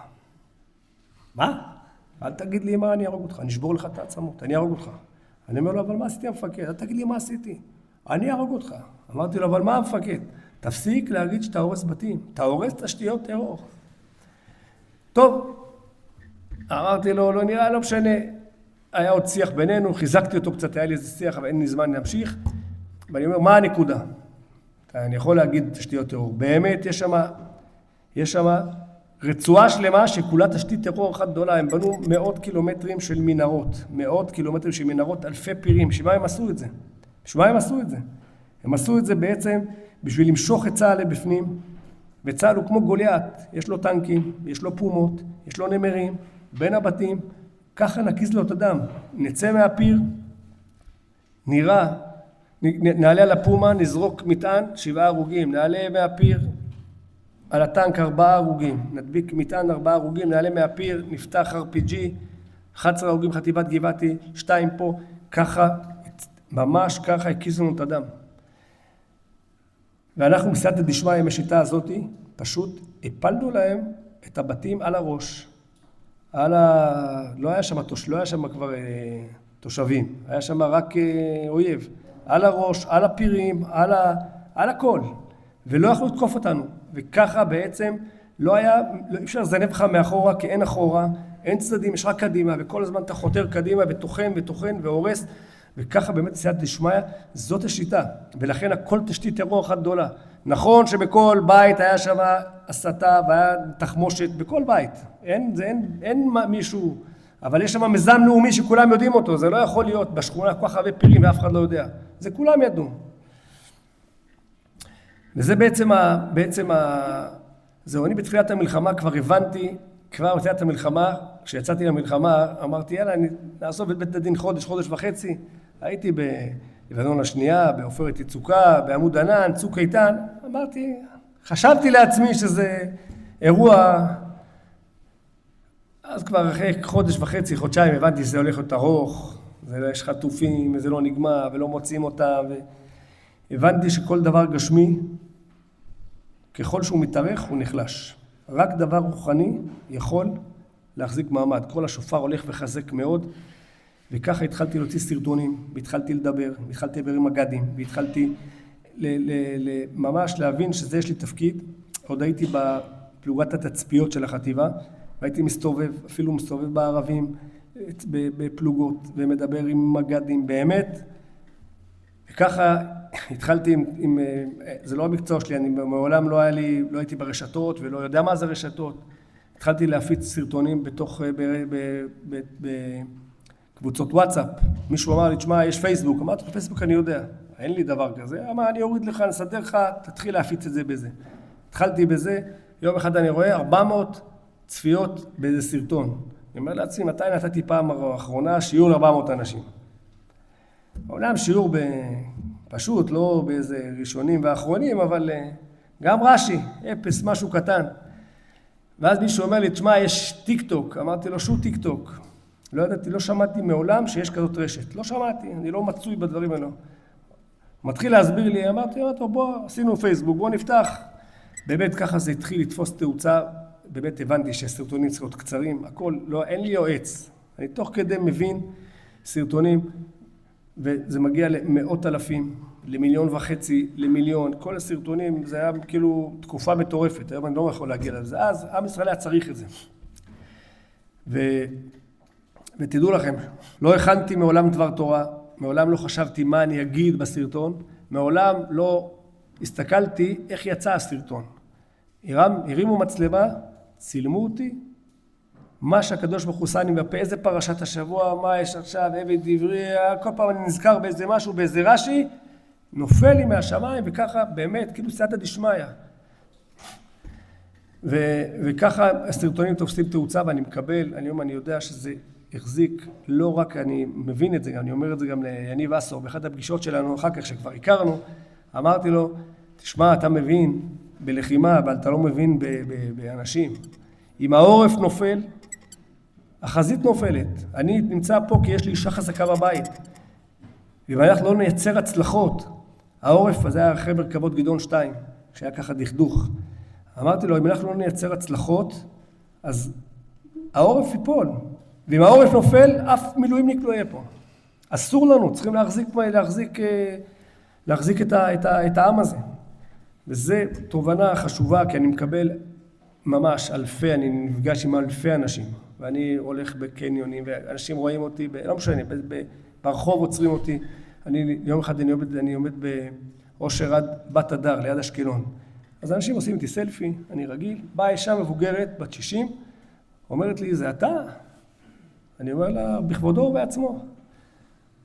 מה? אל תגיד לי מה אני אהרוג אותך, אני אשבור לך את העצמות, אני אהרוג אותך. אני אומר לו, אבל מה עשיתי המפקד? אל תגיד לי מה עשיתי, אני אהרוג אותך. אמרתי לו, אבל מה המפקד? תפסיק להגיד שאתה הורס בתים, אתה הורס תשתיות טרור. טוב, אמרתי לו, לא נראה, לא משנה. היה עוד שיח בינינו, חיזקתי אותו קצת, היה לי איזה שיח, אבל אין לי זמן להמשיך. ואני אומר, מה הנקודה? אני יכול להגיד תשתיות טרור. באמת, יש שם רצועה שלמה שכולה תשתית טרור אחת גדולה. הם בנו מאות קילומטרים של מנהרות. מאות קילומטרים של מנהרות, אלפי פירים. בשביל מה הם עשו את זה? בשביל מה הם עשו את זה? הם עשו את זה בעצם בשביל למשוך את צה"ל לבפנים. וצה"ל הוא כמו גוליית. יש לו טנקים, יש לו פומות, יש לו נמרים, בין הבתים. ככה נקיז לו את הדם. נצא מהפיר, נעלה על הפומה, נזרוק מטען, 7 הרוגים. נעלה מהפיר, על הטנק 4 הרוגים. נדביק מטען 4 הרוגים, נעלה מהפיר, נפתח RPG, 11 הרוגים חטיבת גבעתי, 2 פה. ככה, ממש ככה הקיז לנו את הדם. ואנחנו בסייעתא דשמיא עם השיטה הזאת, פשוט הפלנו להם את הבתים על הראש. לא היה שם כבר תושבים, היה שם רק אויב. על הראש, על הפירים, על הכל. ולא יכלו לתקוף אותנו. וככה בעצם אי אפשר לזנב לך מאחורה, כי אין אחורה, אין צדדים, יש רק קדימה, וכל הזמן אתה חותר קדימה וטוחן והורס. וככה באמת סייעתא דשמיא, זאת השיטה. ולכן הכל תשתית טרור אחת גדולה. נכון שבכל בית היה שם הסתה והיה תחמושת, בכל בית. אין מישהו, אבל יש שם מיזם לאומי שכולם יודעים אותו. זה לא יכול להיות בשכונה כל כך הרבה פירים ואף אחד לא יודע. זה כולם ידעו. וזה זהו, אני בתחילת המלחמה כבר הבנתי, כבר בתחילת המלחמה, כשיצאתי למלחמה, אמרתי, יאללה, אני נעזוב את בית הדין חודש וחצי. הייתי בלבנון השנייה, בעופרת יצוקה, בעמוד ענן, צוק איתן. חשבתי לעצמי שזה אירוע. אז כבר אחרי חודש וחצי, חודשיים, הבנתי שזה הולך להיות ארוך, יש חטופים, וזה לא נגמר, ולא מוצאים אותם. הבנתי שכל דבר גשמי, ככל שהוא מתארך, הוא נחלש. רק דבר רוחני יכול להחזיק מעמד. כל השופר הולך וחזק מאוד, וככה התחלתי להוציא סרטונים, והתחלתי לדבר עם מג"דים, והתחלתי ממש להבין שזה יש לי תפקיד. עוד הייתי בפלוגת התצפיות של החטיבה, והייתי מסתובב, אפילו מסתובב בערבים, בפלוגות, ומדבר עם מג"דים, באמת. וככה התחלתי זה לא המקצוע שלי, אני מעולם לא הייתי ברשתות, ולא יודע מה זה רשתות. התחלתי להפיץ סרטונים בתוך, בקבוצות וואטסאפ. מישהו אמר לי, תשמע, יש פייסבוק. אמרתי, פייסבוק אני יודע, אין לי דבר כזה. אמר, אני אוריד לך, נסדר לך, תתחיל להפיץ את זה בזה. התחלתי בזה, יום אחד אני רואה 400 צפיות באיזה סרטון. אני אומר לעצמי, מתי נתתי פעם האחרונה שיעור ל-400 אנשים? אומנם שיעור פשוט, לא באיזה ראשונים ואחרונים, אבל גם רש"י, אפס, משהו קטן. ואז מישהו אומר לי, תשמע, יש טיק טוק. אמרתי לו, שו טיק טוק? לא ידעתי, לא שמעתי מעולם שיש כזאת רשת. לא שמעתי, אני לא מצוי בדברים האלו. מתחיל להסביר לי, אמרתי לו, בוא, עשינו פייסבוק, בוא נפתח. באמת ככה זה התחיל לתפוס תאוצה. באמת הבנתי שהסרטונים צריכים להיות קצרים, הכל, לא, אין לי יועץ. אני תוך כדי מבין סרטונים, וזה מגיע למאות אלפים, ל1.5 מיליון, למיליון. כל הסרטונים, זה היה כאילו תקופה מטורפת, היום אני לא יכול להגיע לזה. אז עם ישראל היה צריך את זה. ותדעו לכם, לא הכנתי מעולם דבר תורה, מעולם לא חשבתי מה אני אגיד בסרטון, מעולם לא הסתכלתי איך יצא הסרטון. הרימו מצלמה, צילמו אותי, מה שהקדוש ברוך הוא עשה אני בפה, איזה פרשת השבוע, מה יש עכשיו, עבד דברי, כל פעם אני נזכר באיזה משהו, באיזה רש"י, נופל לי מהשמיים, וככה באמת, כאילו סייעתא דשמיא. וככה הסרטונים תופסים תאוצה, ואני מקבל, היום אני יודע שזה החזיק, לא רק אני מבין את זה, אני אומר את זה גם ליניב אסור, באחת הפגישות שלנו אחר כך שכבר הכרנו, אמרתי לו, תשמע, אתה מבין בלחימה, אבל אתה לא מבין באנשים. אם העורף נופל, החזית נופלת. אני נמצא פה כי יש לי אישה חזקה בבית. ואם אנחנו לא נייצר הצלחות, העורף, זה היה אחרי מרכבות גדעון 2, שהיה ככה דכדוך. אמרתי לו, אם אנחנו לא נייצר הצלחות, אז העורף ייפול. ואם העורף נופל, אף מילואימניק לא יהיה פה. אסור לנו, צריכים להחזיק את העם הזה. וזו תובנה חשובה, כי אני מקבל ממש אלפי, אני נפגש עם אלפי אנשים, ואני הולך בקניונים, ואנשים רואים אותי, לא משנה, ברחוב עוצרים אותי. יום אחד אני עומד באושר עד בת הדר, ליד אשקלון. אז אנשים עושים איתי סלפי, אני רגיל, באה אישה מבוגרת, בת 60, אומרת לי, זה אתה? אני אומר לה, בכבודו ובעצמו.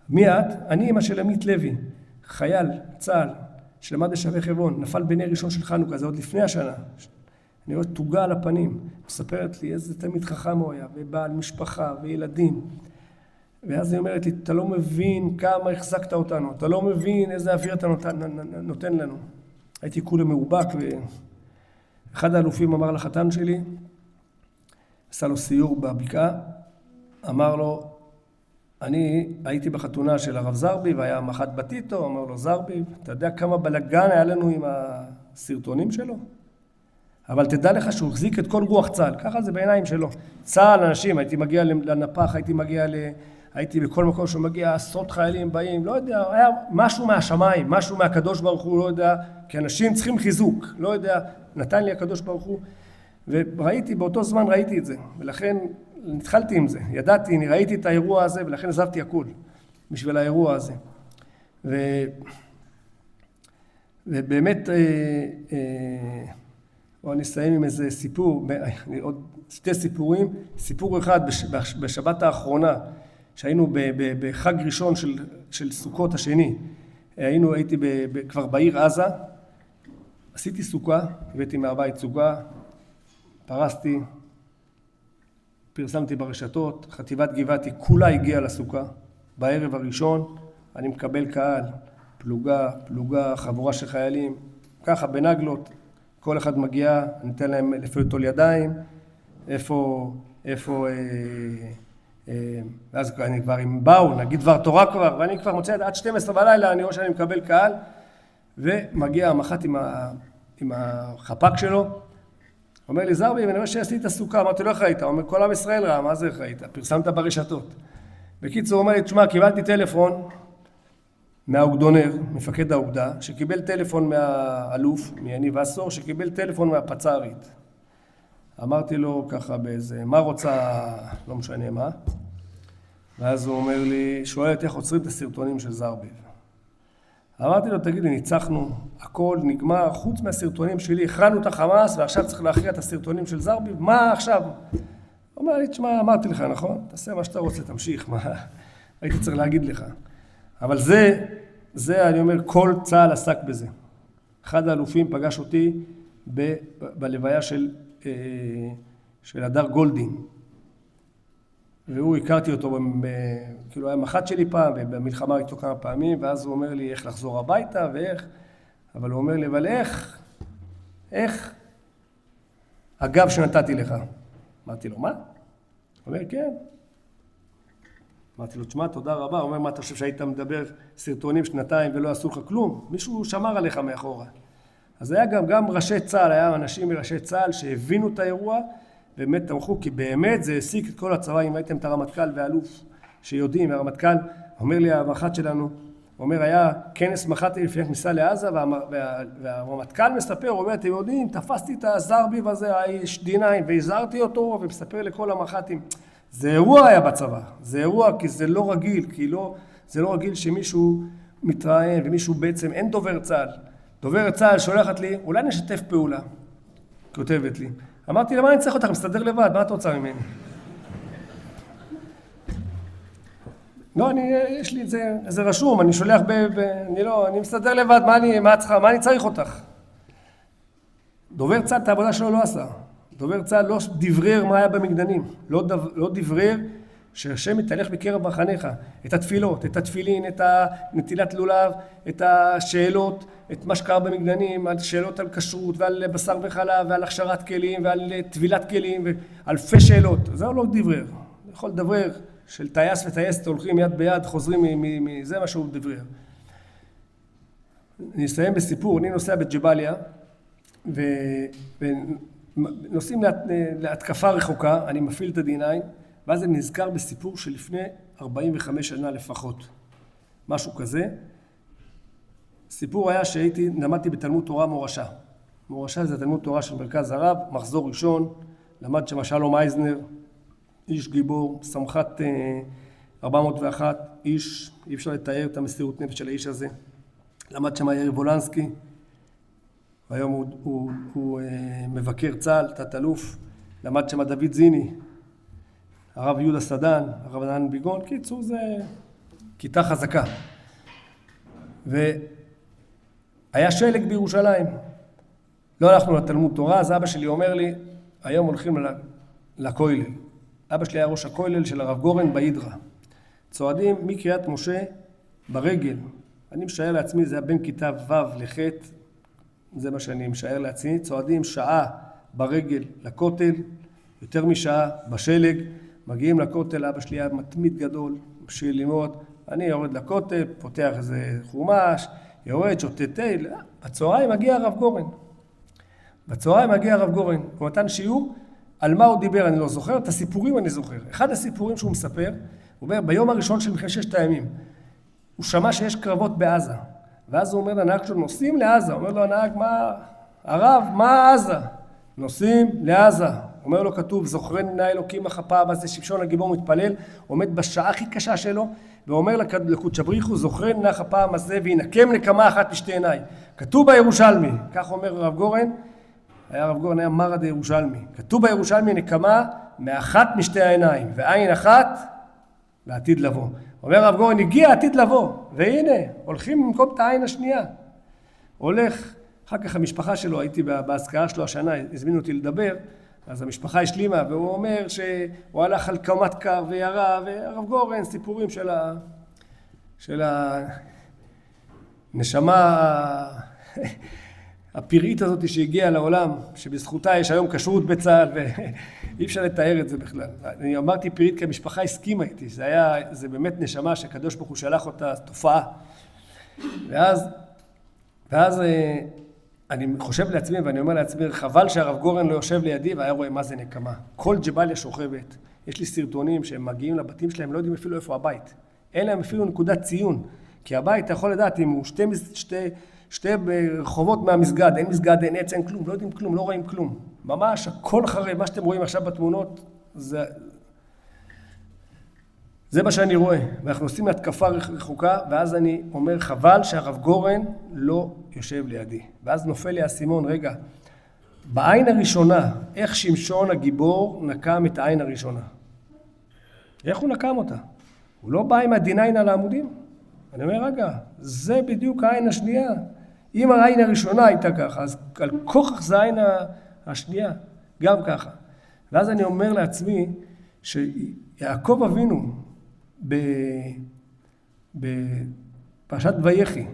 מי את? אני אמא של עמית לוי, חייל צה"ל, שלמד בשבי חברון, נפל בני ראשון של חנוכה, זה עוד לפני השנה. אני רואה תוגה על הפנים, מספרת לי איזה תלמיד חכם הוא היה, ובעל משפחה וילדים. ואז היא אומרת לי, אתה לא מבין כמה החזקת אותנו, אתה לא מבין איזה אוויר אתה נותן לנו. הייתי כולה מאובק, ואחד האלופים אמר לחתן שלי, עשה לו סיור בבקעה, אמר לו, אני הייתי בחתונה של הרב זרבי, והיה מח"ט בטיטו, אמר לו, זרבי, אתה יודע כמה בלגן היה לנו עם הסרטונים שלו? אבל תדע לך שהוא החזיק את כל רוח צה"ל, ככה זה בעיניים שלו. צה"ל, אנשים, הייתי מגיע לנפח, הייתי בכל מקום שהוא מגיע, עשרות חיילים באים, לא יודע, היה משהו מהשמיים, משהו מהקדוש ברוך הוא, לא יודע, כי אנשים צריכים חיזוק, לא יודע, נתן לי הקדוש ברוך הוא, וראיתי, באותו זמן ראיתי את זה, ולכן התחלתי עם זה, ידעתי, אני ראיתי את האירוע הזה, ולכן עזבתי הכול, בשביל האירוע הזה. ובאמת, אני אסיים עם איזה סיפור, עוד שתי סיפורים, סיפור אחד בשבת האחרונה, שהיינו בחג ראשון של סוכות השני, הייתי כבר בעיר עזה, עשיתי סוכה, הבאתי מהבית סוכה, פרסתי, פרסמתי ברשתות, חטיבת גבעתי כולה הגיעה לסוכה, בערב הראשון אני מקבל קהל, פלוגה, חבורה של חיילים, ככה בנגלות, כל אחד מגיע, אני אתן להם איפה לטול ידיים, ואז אני כבר, אם באו, נגיד דבר תורה כבר, ואני כבר מוצא עד 12 בלילה, אני רואה שאני מקבל קהל, ומגיע המח"ט עם החפ"ק שלו, אומר לי, זרבי, אני רואה שעשיתי את הסוכה, אמרתי לו, איך ראית? הוא אומר, כל עם ישראל ראה, מה זה איך ראית? פרסמת ברשתות. בקיצור, הוא אומר לי, תשמע, קיבלתי טלפון מהאוגדונר, מפקד האוגדה, שקיבל טלפון מהאלוף, מיניב וסור, שקיבל טלפון מהפצ"רית. אמרתי לו ככה באיזה, מה רוצה, לא משנה מה. ואז הוא אומר לי, שואל איך עוצרים את הסרטונים של זרביב. אמרתי לו, תגיד לי, ניצחנו, הכל נגמר, חוץ מהסרטונים שלי, הכרענו את החמאס, ועכשיו צריך להכריע את הסרטונים של זרביב, מה עכשיו? הוא אומר לי, תשמע, אמרתי לך, נכון? תעשה מה שאתה רוצה, תמשיך, מה? הייתי צריך להגיד לך. אבל זה, אני אומר, כל צה"ל עסק בזה. אחד האלופים פגש אותי בלוויה של הדר גולדין. והוא הכרתי אותו, כאילו היה מח"ט שלי פעם, ובמלחמה איתו כמה פעמים, ואז הוא אומר לי איך לחזור הביתה ואיך, אבל הוא אומר לי, אבל איך הגב שנתתי לך? אמרתי לו, מה? הוא אומר, כן. אמרתי לו, תשמע, תודה רבה. הוא אומר, מה אתה חושב שהיית מדבר סרטונים שנתיים ולא עשו לך כלום? מישהו שמר עליך מאחורה. אז היה גם ראשי צה"ל, היה אנשים מראשי צה"ל שהבינו את האירוע, באמת תמכו, כי באמת זה העסיק את כל הצבא. אם הייתם את הרמטכ"ל והאלוף שיודעים, והרמטכ"ל אומר לי, המח"ט שלנו, הוא אומר, היה כנס מח"טי לפני כניסה לעזה, והרמטכ"ל מספר, הוא אומר, אתם יודעים, תפסתי את הזרביב הזה, האיש D9, והזהרתי אותו, ומספר לכל המח"טים. זה אירוע היה בצבא, זה אירוע כי זה לא רגיל, זה לא רגיל שמישהו מתראיין, ומישהו בעצם, אין דובר צה"ל. דובר צה"ל שולחת לי, אולי נשתף פעולה, כותבת לי. אמרתי, למה אני צריך אותך? מסתדר לבד, מה את רוצה ממני? לא, יש לי את זה, זה רשום, אני שולח אני מסתדר לבד, מה אני צריך אותך? דובר צה"ל את העבודה שלו לא עשה. דובר צה"ל לא דברר מה היה במגדנים, לא דברר שהשם מתהלך בקרב מחניך, את התפילות, את התפילין, את נטילת לולב, את השאלות, את מה שקרה במגדנים, שאלות על כשרות ועל בשר וחלב ועל הכשרת כלים ועל טבילת כלים ואלפי שאלות. זה לא דברר. יכול דברר של טייס וטייסת הולכים יד ביד, חוזרים זה מה שהוא דברר. אני אסיים בסיפור, אני נוסע בג'באליה ונוסעים להתקפה רחוקה, אני מפעיל את ה-D9 ואז אני נזכר בסיפור שלפני 45 שנה לפחות, משהו כזה. סיפור היה למדתי בתלמוד תורה מורשה. מורשה זה תלמוד תורה של מרכז הרב, מחזור ראשון, למד שם שלום אייזנר, איש גיבור, סמח"ט 401, איש, אי אפשר לתאר את המסירות נפש של האיש הזה. למד שם יאיר וולנסקי, והיום הוא מבקר צה"ל, תת-אלוף. למד שם דוד זיני, הרב יהודה סדן, הרב ענן ביגון. קיצור, זה כיתה חזקה. והיה שלג בירושלים. לא הלכנו לתלמוד תורה, אז אבא שלי אומר לי, היום הולכים לכולל. אבא שלי היה ראש הכולל של הרב גורן בהידרה. צועדים מקריית משה ברגל. אני משער לעצמי, זה היה בין כיתה ו' לח', זה מה שאני משער לעצמי. צועדים שעה ברגל לכותל, יותר משעה בשלג. מגיעים לכותל, אבא שלי היה מתמיד גדול בשביל ללמוד. אני יורד לכותל, פותח איזה חומש, יורד, שותה תה. בצהריים מגיע הרב גורן. הוא נתן שיעור, על מה הוא דיבר אני לא זוכר, את הסיפורים אני זוכר. אחד הסיפורים שהוא מספר, הוא אומר, ביום הראשון של מלחמת ששת הימים, הוא שמע שיש קרבות בעזה. ואז הוא אומר לנהג שלו, נוסעים לעזה. אומר לו הנהג, הרב, מה עזה? נוסעים לעזה. אומר לו, כתוב, זוכרני נא אלוקים הפעם הזה, שמשון הגיבור מתפלל, עומד בשעה הכי קשה שלו, ואומר לקודש בריך הוא, זוכרני נא הפעם הזה, וינקם נקמה אחת משתי עיניי. כתוב בירושלמי, כך אומר הרב גורן, הרב גורן היה מרא דירושלמי. כתוב בירושלמי נקמה מאחת משתי העיניים, ועין אחת לעתיד לבוא. אומר הרב גורן, הגיע עתיד לבוא, והנה, הולכים במקום את העין השנייה. הולך, אחר כך המשפחה שלו, הייתי בהזכרה שלו השנה, הזמינו אותי לדבר, אז המשפחה השלימה, והוא אומר שהוא הלך על קמת קר וירה, והרב גורן, סיפורים של הנשמה הפראית הזאת שהגיעה לעולם, שבזכותה יש היום כשרות בצה"ל, ואי אפשר לתאר את זה בכלל. אני אמרתי פראית כי המשפחה הסכימה איתי, זה באמת נשמה שהקדוש ברוך הוא שלח אותה תופעה. ואז אני חושב לעצמי ואני אומר לעצמי, חבל שהרב גורן לא יושב לידי והיה רואה מה זה נקמה. כל ג'באליה שוכבת, יש לי סרטונים שהם מגיעים לבתים שלהם, לא יודעים אפילו איפה הבית. אין להם אפילו נקודת ציון. כי הבית, אתה יכול לדעת, אם הוא שתי רחובות מהמסגד, אין מסגד, אין עץ, אין כלום, לא יודעים כלום, לא רואים כלום. ממש, הכל חרב, מה שאתם רואים עכשיו בתמונות, זה מה שאני רואה. ואנחנו עושים התקפה רחוקה, ואז אני אומר, חבל שהרב גורן לא יושב לידי. ואז נופל לי האסימון, רגע, בעין הראשונה, איך שמשון הגיבור נקם את העין הראשונה? איך הוא נקם אותה? הוא לא בא עם הדיניים על העמודים? אני אומר, רגע, זה בדיוק העין השנייה. אם העין הראשונה הייתה ככה, אז על כוכך זה העין השנייה, גם ככה. ואז אני אומר לעצמי, שיעקב אבינו, בפרשת ויחי,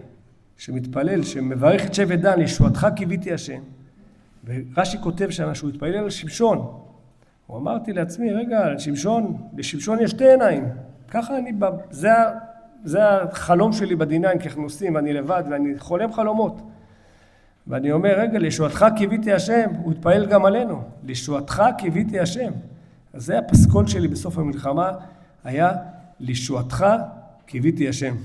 שמתפלל, שמברך את שבט דן, ישועתך קיוויתי השם. ורש"י כותב שם שהוא התפלל על שמשון. הוא אמרתי לעצמי, רגע, לשמשון יש שתי עיניים. ככה זה החלום שלי בדיניים, כי אנחנו עושים, ואני לבד, ואני חולם חלומות. ואני אומר, רגע, לישועתך קיוויתי השם, הוא התפעל גם עלינו. לישועתך קיוויתי השם. אז זה הפסקול שלי בסוף המלחמה, היה לישועתך קיוויתי השם.